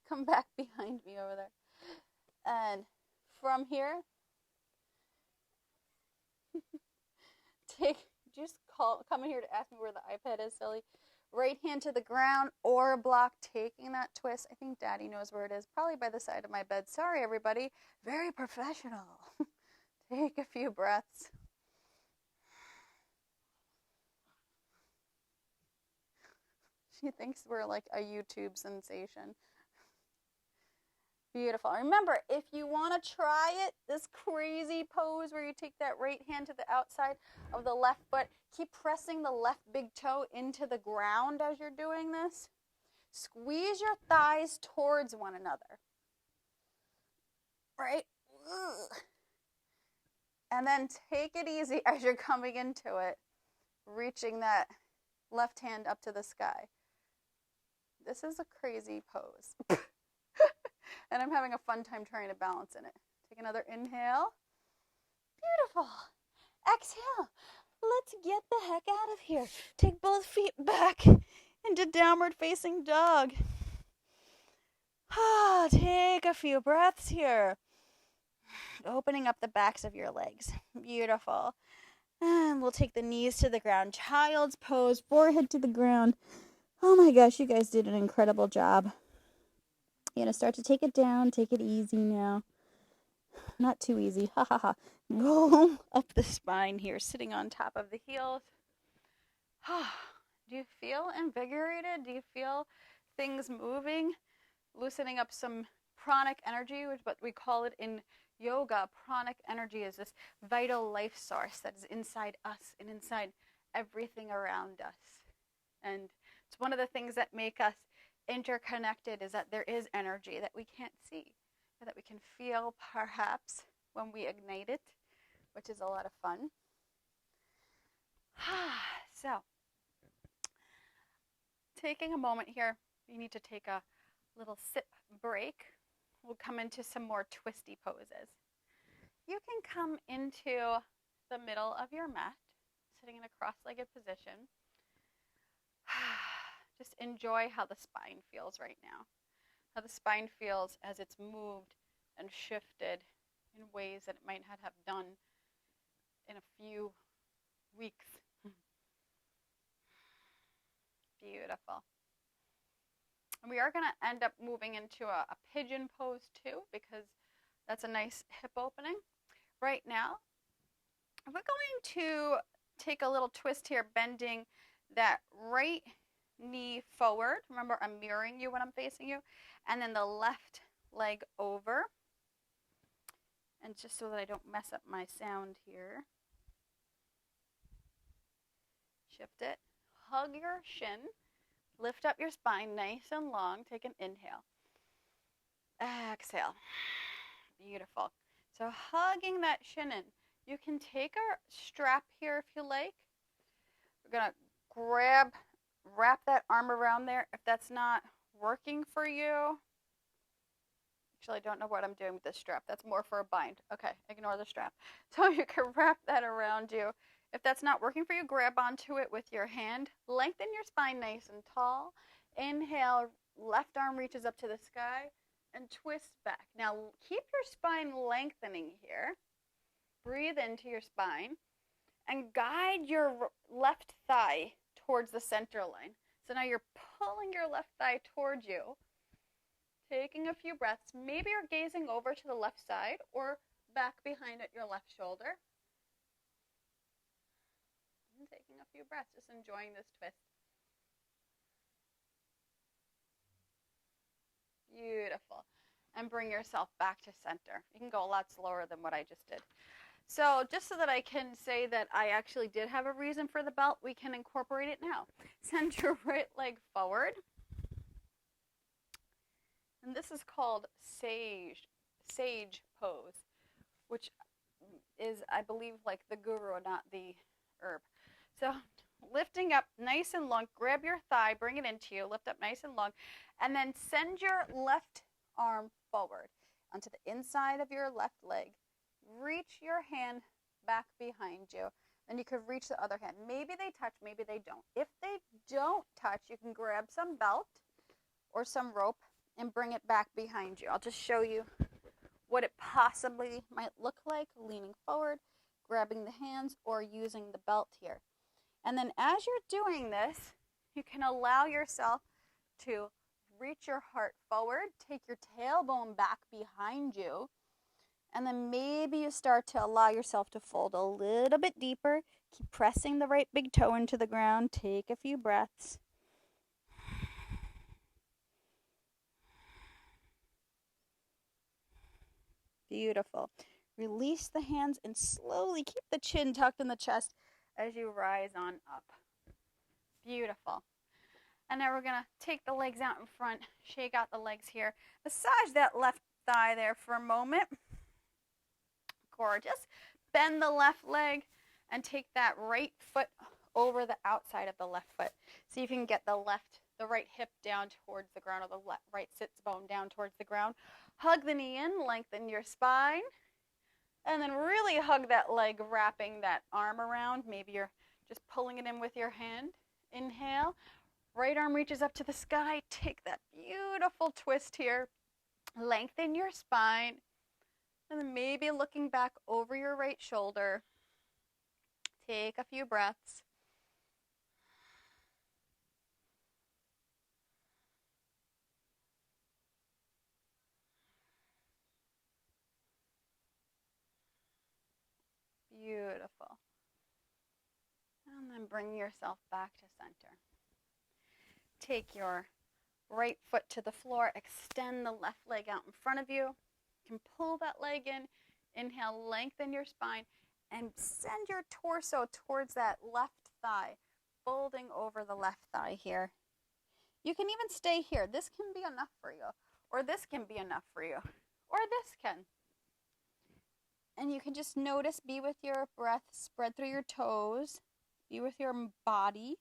Come back behind me over there. And from here, come in here to ask me where the iPad is, silly. Right hand to the ground or block, taking that twist. I think Daddy knows where it is, probably by the side of my bed. Sorry, everybody. Very professional. Take a few breaths. She thinks we're like a YouTube sensation. Beautiful. Remember, if you want to try it, this crazy pose where you take that right hand to the outside of the left foot, keep pressing the left big toe into the ground as you're doing this. Squeeze your thighs towards one another. Right? And then take it easy as you're coming into it, reaching that left hand up to the sky. This is a crazy pose. And I'm having a fun time trying to balance in it. Take another inhale. Beautiful. Exhale. Let's get the heck out of here. Take both feet back into downward facing dog. Take a few breaths here. Opening up the backs of your legs. Beautiful. And we'll take the knees to the ground. Child's pose, forehead to the ground. Oh my gosh, you guys did an incredible job. You're going to start to take it down. Take it easy now. Not too easy. Ha ha ha. Roll up the spine here, sitting on top of the heels. Do you feel invigorated? Do you feel things moving? Loosening up some pranic energy, which what we call it in yoga. Pranic energy is this vital life source that is inside us and inside everything around us. And it's one of the things that make us interconnected, is that there is energy that we can't see, that we can feel perhaps when we ignite it, which is a lot of fun. So, taking a moment here, you need to take a little sip break. We'll come into some more twisty poses. You can come into the middle of your mat, sitting in a cross-legged position. Just enjoy how the spine feels right now. How the spine feels as it's moved and shifted in ways that it might not have done in a few weeks. Beautiful. And we are going to end up moving into a pigeon pose too, because that's a nice hip opening. Right now, we're going to take a little twist here, bending that right knee forward. Remember, I'm mirroring you when I'm facing you. And then the left leg over. And just so that I don't mess up my sound here. Shift it. Hug your shin. Lift up your spine nice and long. Take an inhale. Exhale. Beautiful. So hugging that shin in. You can take a strap here if you like. We're going to wrap that arm around there. If that's not working for you, actually I don't know what I'm doing with this strap. That's more for a bind. Okay, ignore the strap. So you can wrap that around you. If that's not working for you, grab onto it with your hand. Lengthen your spine nice and tall. Inhale, left arm reaches up to the sky and twist back. Now keep your spine lengthening here. Breathe into your spine and guide your left thigh towards the center line. So now you're pulling your left thigh towards you, taking a few breaths. Maybe you're gazing over to the left side or back behind at your left shoulder. And taking a few breaths, just enjoying this twist. Beautiful. And bring yourself back to center. You can go a lot slower than what I just did. So just so that I can say that I actually did have a reason for the belt, we can incorporate it now. Send your right leg forward. And this is called sage pose, which is, I believe, like the guru, not the herb. So lifting up nice and long, grab your thigh, bring it into you, lift up nice and long, and then send your left arm forward onto the inside of your left leg. Reach your hand back behind you. Then you could reach the other hand. Maybe they touch, maybe they don't. If they don't touch, you can grab some belt or some rope and bring it back behind you. I'll just show you what it possibly might look like, leaning forward, grabbing the hands, or using the belt here. And then as you're doing this, you can allow yourself to reach your heart forward, take your tailbone back behind you, and then maybe you start to allow yourself to fold a little bit deeper. Keep pressing the right big toe into the ground. Take a few breaths. Beautiful. Release the hands and slowly keep the chin tucked in the chest as you rise on up. Beautiful. And now we're going to take the legs out in front, shake out the legs here. Massage that left thigh there for a moment. Gorgeous. Bend the left leg and take that right foot over the outside of the left foot. See if you can get the right hip down towards the ground, or the right sits bone down towards the ground. Hug the knee in, lengthen your spine, and then really hug that leg, wrapping that arm around. Maybe you're just pulling it in with your hand. Inhale, right arm reaches up to the sky. Take that beautiful twist here. Lengthen your spine. And then maybe looking back over your right shoulder. Take a few breaths. Beautiful. And then bring yourself back to center. Take your right foot to the floor. Extend the left leg out in front of you. You can pull that leg in. Inhale, lengthen your spine, and send your torso towards that left thigh, folding over the left thigh here. You can even stay here. This can be enough for you, or this can be enough for you, or this can. And you can just notice, be with your breath, spread through your toes, be with your body.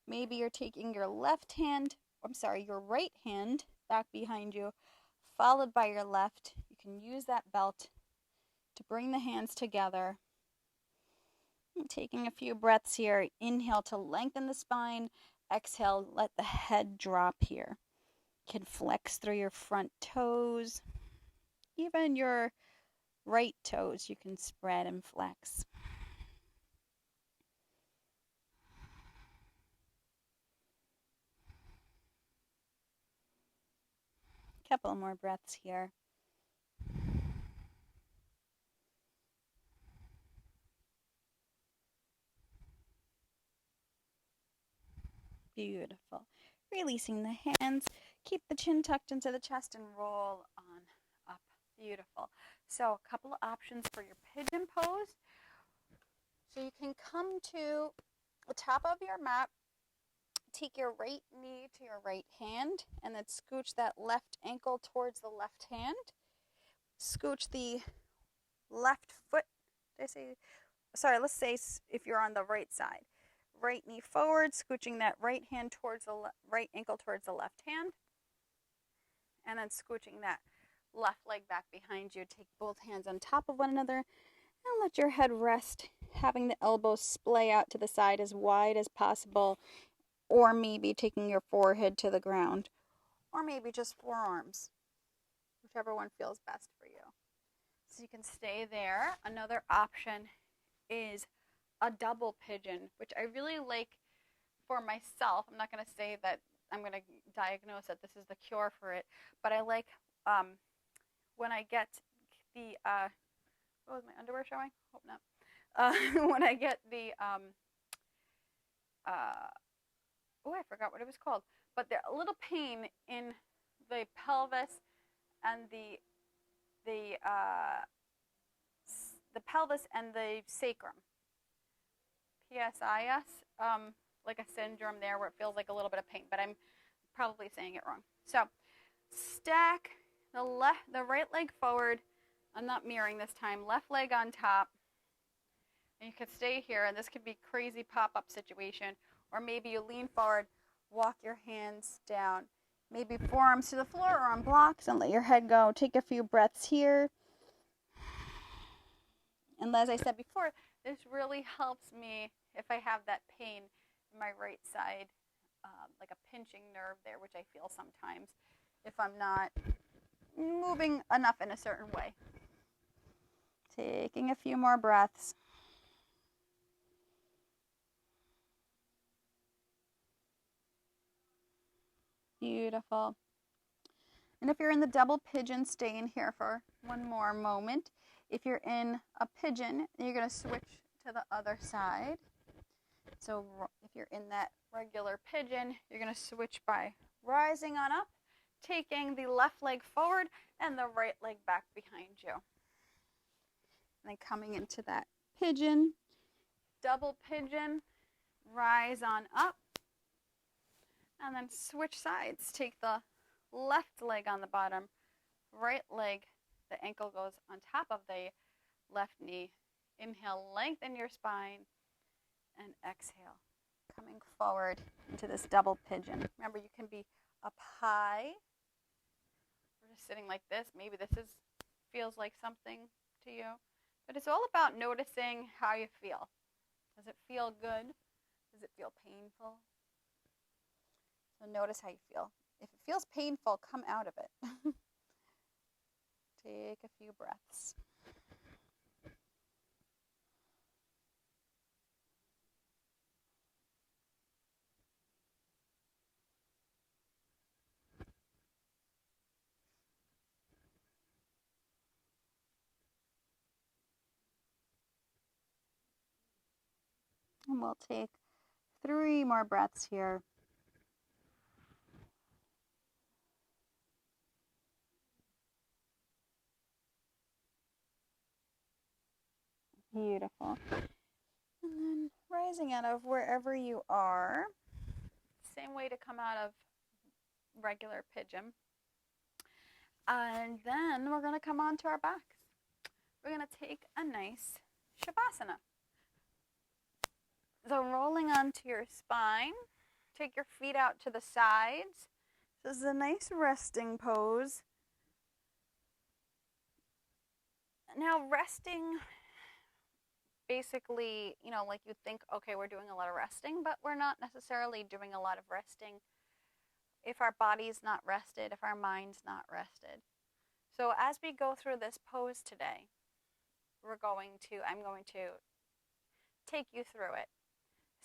Maybe you're taking your your right hand back behind you, followed by your left. You can use that belt to bring the hands together. And taking a few breaths here. Inhale to lengthen the spine. Exhale, let the head drop here. You can flex through your front toes. Even your right toes you can spread and flex. Couple more breaths here. Beautiful. Releasing the hands. Keep the chin tucked into the chest and roll on up. Beautiful. So a couple of options for your pigeon pose. So you can come to the top of your mat. Take your right knee to your right hand and then scooch that left ankle towards the left hand. Scooch the left foot. Let's say if you're on the right side. Right knee forward, scooching that right hand towards the right ankle towards the left hand. And then scooching that left leg back behind you. Take both hands on top of one another and let your head rest, having the elbows splay out to the side as wide as possible. Or maybe taking your forehead to the ground. Or maybe just forearms. Whichever one feels best for you. So you can stay there. Another option is a double pigeon, which I really like for myself. I'm not going to say that I'm going to diagnose that this is the cure for it. But I like when I get the... what was my underwear showing? Hope not. When I get the... I forgot what it was called. But there's a little pain in the pelvis and the pelvis and the sacrum. PSIS, like a syndrome there where it feels like a little bit of pain, but I'm probably saying it wrong. So stack the right leg forward. I'm not mirroring this time. Left leg on top. And you could stay here, and this could be crazy pop-up situation. Or maybe you lean forward, walk your hands down. Maybe forearms to the floor or on blocks and let your head go. Take a few breaths here. And as I said before, this really helps me if I have that pain in my right side like a pinching nerve there, which I feel sometimes if I'm not moving enough in a certain way. Taking a few more breaths. Beautiful. And if you're in the double pigeon, stay in here for one more moment. If you're in a pigeon, you're going to switch to the other side. So if you're in that regular pigeon, you're going to switch by rising on up, taking the left leg forward and the right leg back behind you. And then coming into that pigeon, double pigeon, rise on up, and then switch sides. Take the left leg on the bottom, right leg, the ankle goes on top of the left knee. Inhale, lengthen your spine, and exhale, coming forward into this double pigeon. Remember, you can be up high. We're just sitting like this. Maybe this feels like something to you. But it's all about noticing how you feel. Does it feel good? Does it feel painful? So notice how you feel. If it feels painful, come out of it. Take a few breaths. And we'll take 3 more breaths here. Beautiful. And then rising out of wherever you are. Same way to come out of regular pigeon. And then we're going to come onto our backs. We're going to take a nice Shavasana. So rolling onto your spine, take your feet out to the sides. This is a nice resting pose. Now resting, basically, like you think, okay, we're doing a lot of resting, but we're not necessarily doing a lot of resting if our body's not rested, if our mind's not rested. So as we go through this pose today, I'm going to take you through it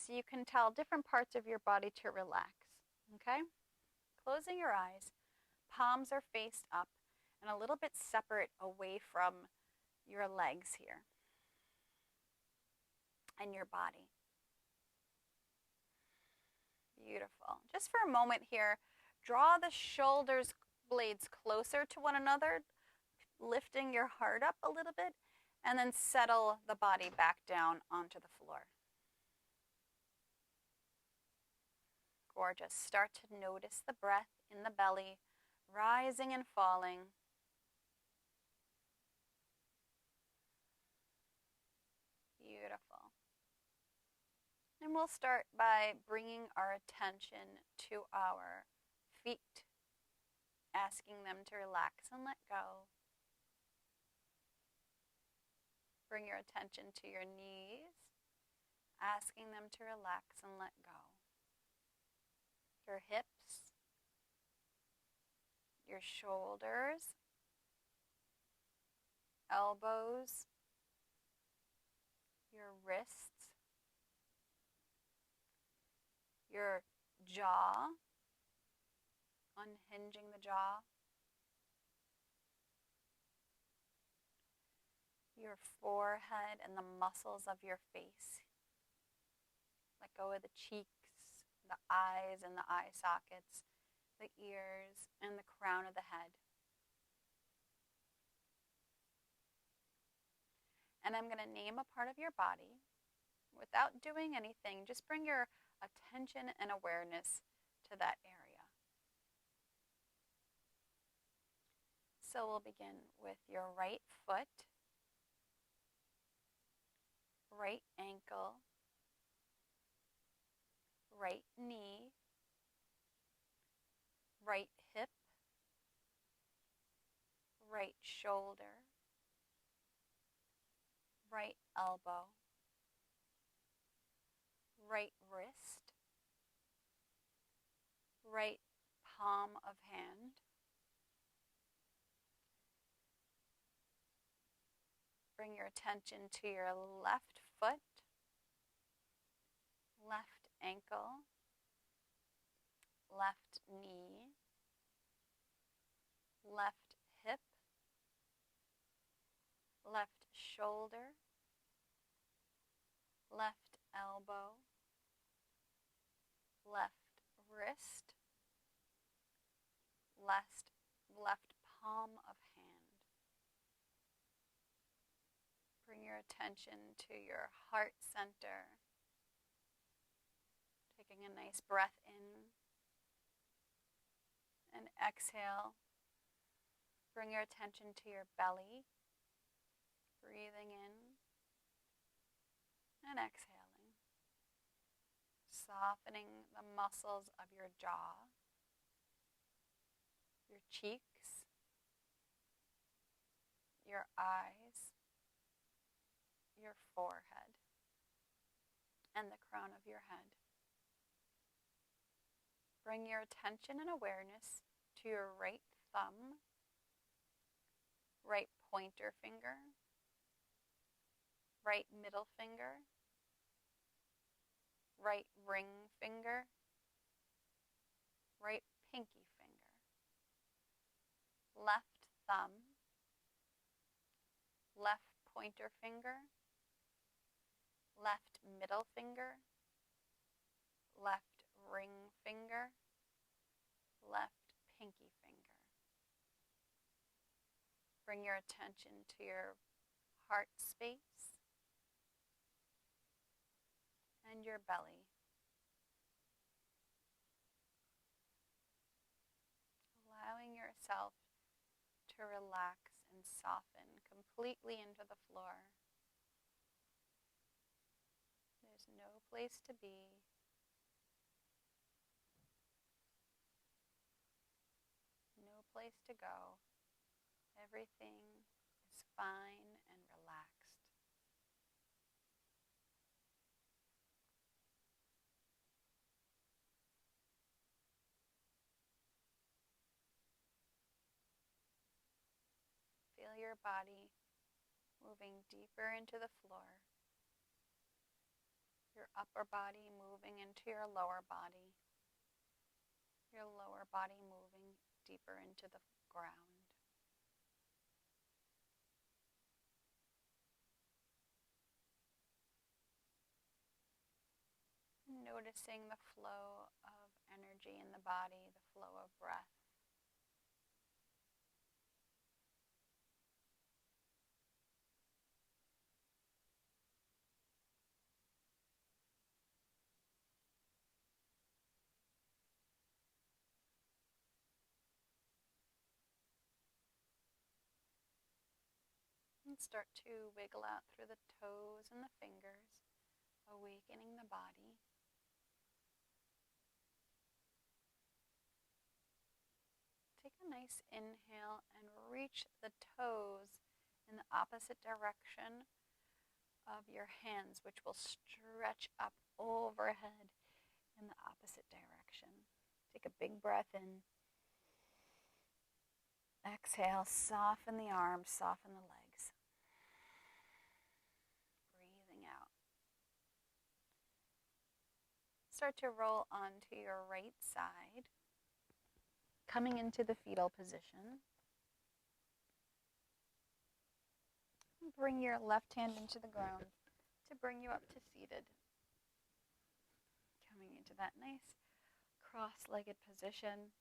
so you can tell different parts of your body to relax, okay? Closing your eyes, palms are faced up and a little bit separate away from your legs here and your body. Beautiful. Just for a moment here, draw the shoulders blades closer to one another, lifting your heart up a little bit, and then settle the body back down onto the floor. Gorgeous. Start to notice the breath in the belly, rising and falling. Beautiful. And we'll start by bringing our attention to our feet, asking them to relax and let go. Bring your attention to your knees, asking them to relax and let go. Your hips, your shoulders, elbows, your wrists, your jaw, unhinging the jaw, your forehead and the muscles of your face. Let go of the cheeks, the eyes and the eye sockets, the ears and the crown of the head. And I'm going to name a part of your body. Without doing anything, just bring your attention and awareness to that area. So we'll begin with your right foot, right ankle, right knee, right hip, right shoulder, right elbow, right wrist, right palm of hand. Bring your attention to your left foot, left ankle, left knee, left hip, left shoulder, left elbow, left wrist, left palm of hand. Bring your attention to your heart center. Taking a nice breath in and exhale. Bring your attention to your belly. Breathing in and exhaling. Softening the muscles of your jaw, your cheeks, your eyes, your forehead, and the crown of your head. Bring your attention and awareness to your right thumb, right pointer finger, right middle finger, right ring finger, right pinky finger, left thumb, left pointer finger, left middle finger, left ring finger, left pinky finger. Bring your attention to your heart space and your belly. Allowing yourself to relax and soften completely into the floor. There's no place to be. No place to go. Everything is fine and relaxed. Feel your body moving deeper into the floor. Your upper body moving into your lower body. Your lower body moving deeper into the ground. Noticing the flow of energy in the body, the flow of breath. And start to wiggle out through the toes and the fingers, awakening the body. Take a nice inhale and reach the toes in the opposite direction of your hands, which will stretch up overhead in the opposite direction. Take a big breath in. Exhale, soften the arms, soften the legs. Breathing out. Start to roll onto your right side, coming into the fetal position. Bring your left hand into the ground to bring you up to seated. Coming into that nice cross-legged position.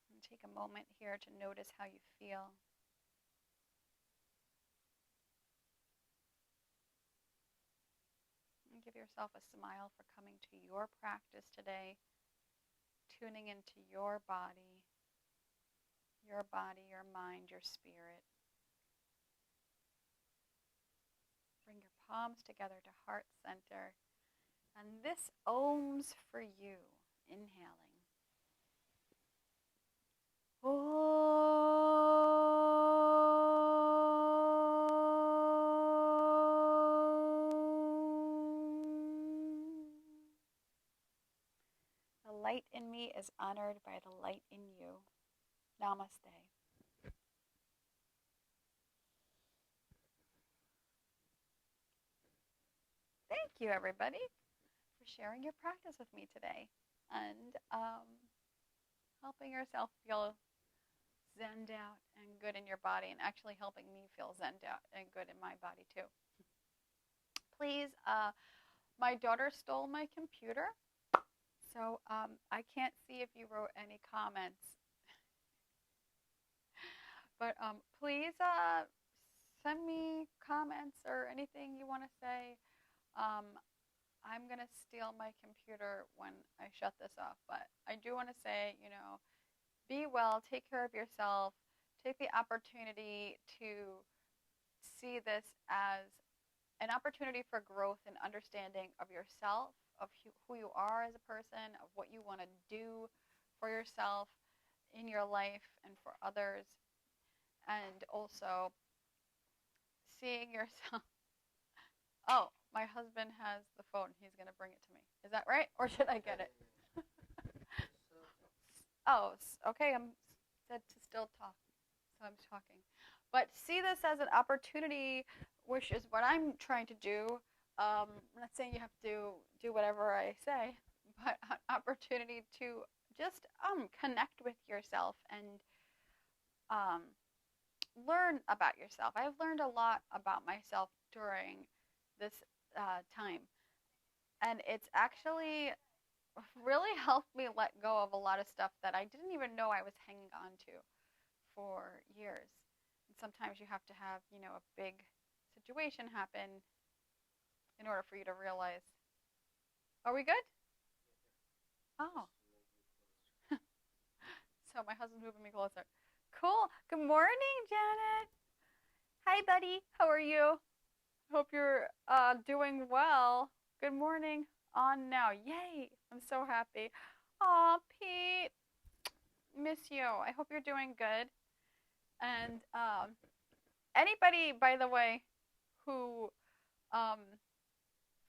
And take a moment here to notice how you feel. And give yourself a smile for coming to your practice today, tuning into your body, your mind, your spirit. Bring your palms together to heart center. And this ohms for you. Inhaling. light in me is honored by the light in you. Namaste. Thank you, everybody, for sharing your practice with me today and helping yourself feel zenned out and good in your body, and actually helping me feel zenned out and good in my body too. Please, my daughter stole my computer, so I can't see if you wrote any comments. But please send me comments or anything you want to say. I'm going to steal my computer when I shut this off. But I do want to say, be well, take care of yourself, take the opportunity to see this as an opportunity for growth and understanding of yourself, of who you are as a person, of what you want to do for yourself in your life and for others, and also seeing yourself. Oh, my husband has the phone. He's going to bring it to me. Is that right? Or should I get it? Oh, okay. I'm said to still talk, so I'm talking. But see this as an opportunity, which is what I'm trying to do. I'm not saying you have to do whatever I say, but an opportunity to just connect with yourself and learn about yourself. I've learned a lot about myself during this time, and it's actually really helped me let go of a lot of stuff that I didn't even know I was hanging on to for years. And sometimes you have to have, a big situation happen in order for you to realize. Are we good? Oh. So my husband's moving me closer. Cool. Good morning, Janet. Hi, buddy. How are you? Hope you're doing well. Good morning. On now. Yay. I'm so happy. Aw, Pete. Miss you. I hope you're doing good. And anybody, by the way, who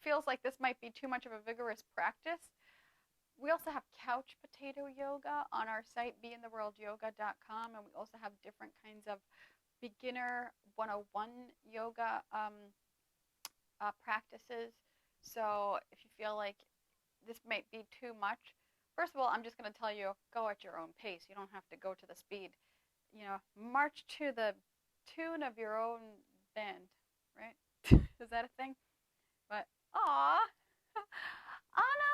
feels like this might be too much of a vigorous practice, we also have couch potato yoga on our site, beintheworldyoga.com, and we also have different kinds of beginner 101 yoga practices. So if you feel like this might be too much, first of all, I'm just going to tell you, go at your own pace. You don't have to go to the speed. March to the tune of your own band, right? Is that a thing? But, aw, Anna,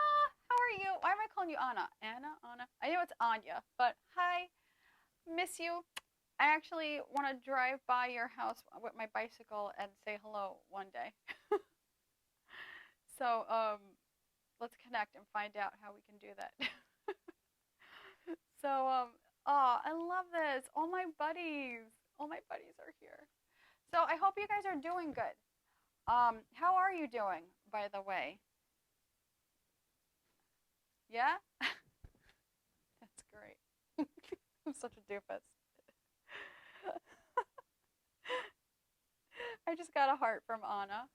how are you? Why am I calling you Anna? Anna? I know it's Anya, but hi, miss you. I actually want to drive by your house with my bicycle and say hello one day. So, let's connect and find out how we can do that. So, I love this. All my buddies are here. So I hope you guys are doing good. How are you doing, by the way? Yeah? That's great. I'm such a doofus. I just got a heart from Anna.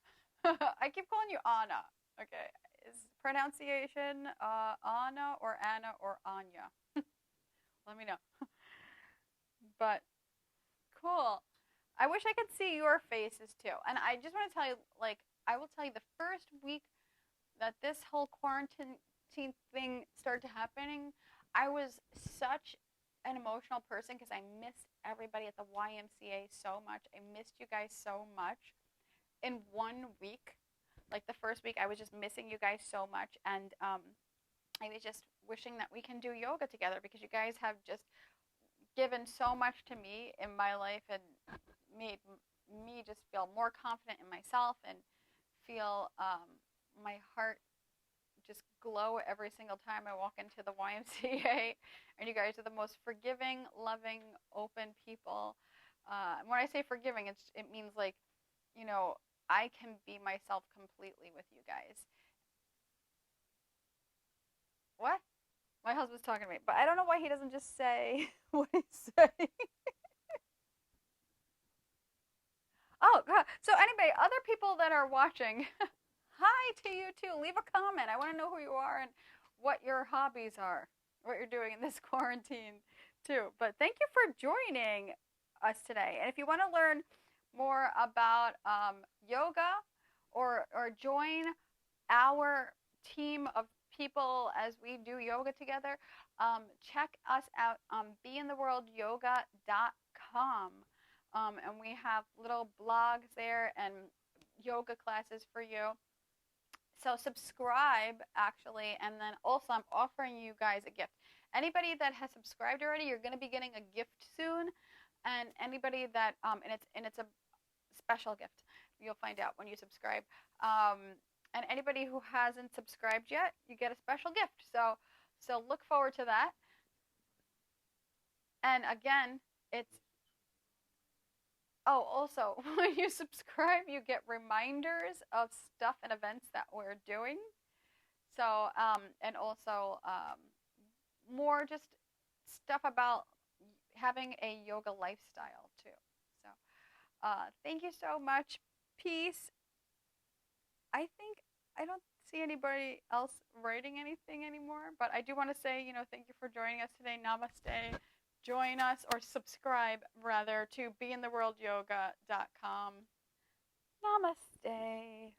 I keep calling you Anna. Okay. Is pronunciation Anna or Anna or Anya? Let me know. But cool. I wish I could see your faces too. And I just want to tell you, I will tell you the first week that this whole quarantine thing started happening, I was such an emotional person because I missed everybody at the YMCA so much. I missed you guys so much. In 1 week, the first week, I was just missing you guys so much. And I was just wishing that we can do yoga together because you guys have just given so much to me in my life and made me just feel more confident in myself and feel my heart just glow every single time I walk into the YMCA. And you guys are the most forgiving, loving, open people. When I say forgiving, it means I can be myself completely with you guys. What? My husband's talking to me, but I don't know why he doesn't just say what he's saying. Oh, God. So anyway, other people that are watching, hi to you too. Leave a comment. I want to know who you are and what your hobbies are, what you're doing in this quarantine too. But thank you for joining us today. And if you want to learn more about yoga or join our team of people as we do yoga together, check us out on beintheworldyoga.com. And we have little blogs there and yoga classes for you. So subscribe, actually, and then also I'm offering you guys a gift. Anybody that has subscribed already, you're going to be getting a gift soon. And anybody that, and it's a special gift. You'll find out when you subscribe. And anybody who hasn't subscribed yet, you get a special gift. So look forward to that. And again, also, when you subscribe, you get reminders of stuff and events that we're doing. So, and also more just stuff about having a yoga lifestyle too. So, thank you so much. Peace. I don't see anybody else writing anything anymore, but I do want to say, thank you for joining us today. Namaste. Join us, or subscribe rather, to beintheworldyoga.com. Namaste.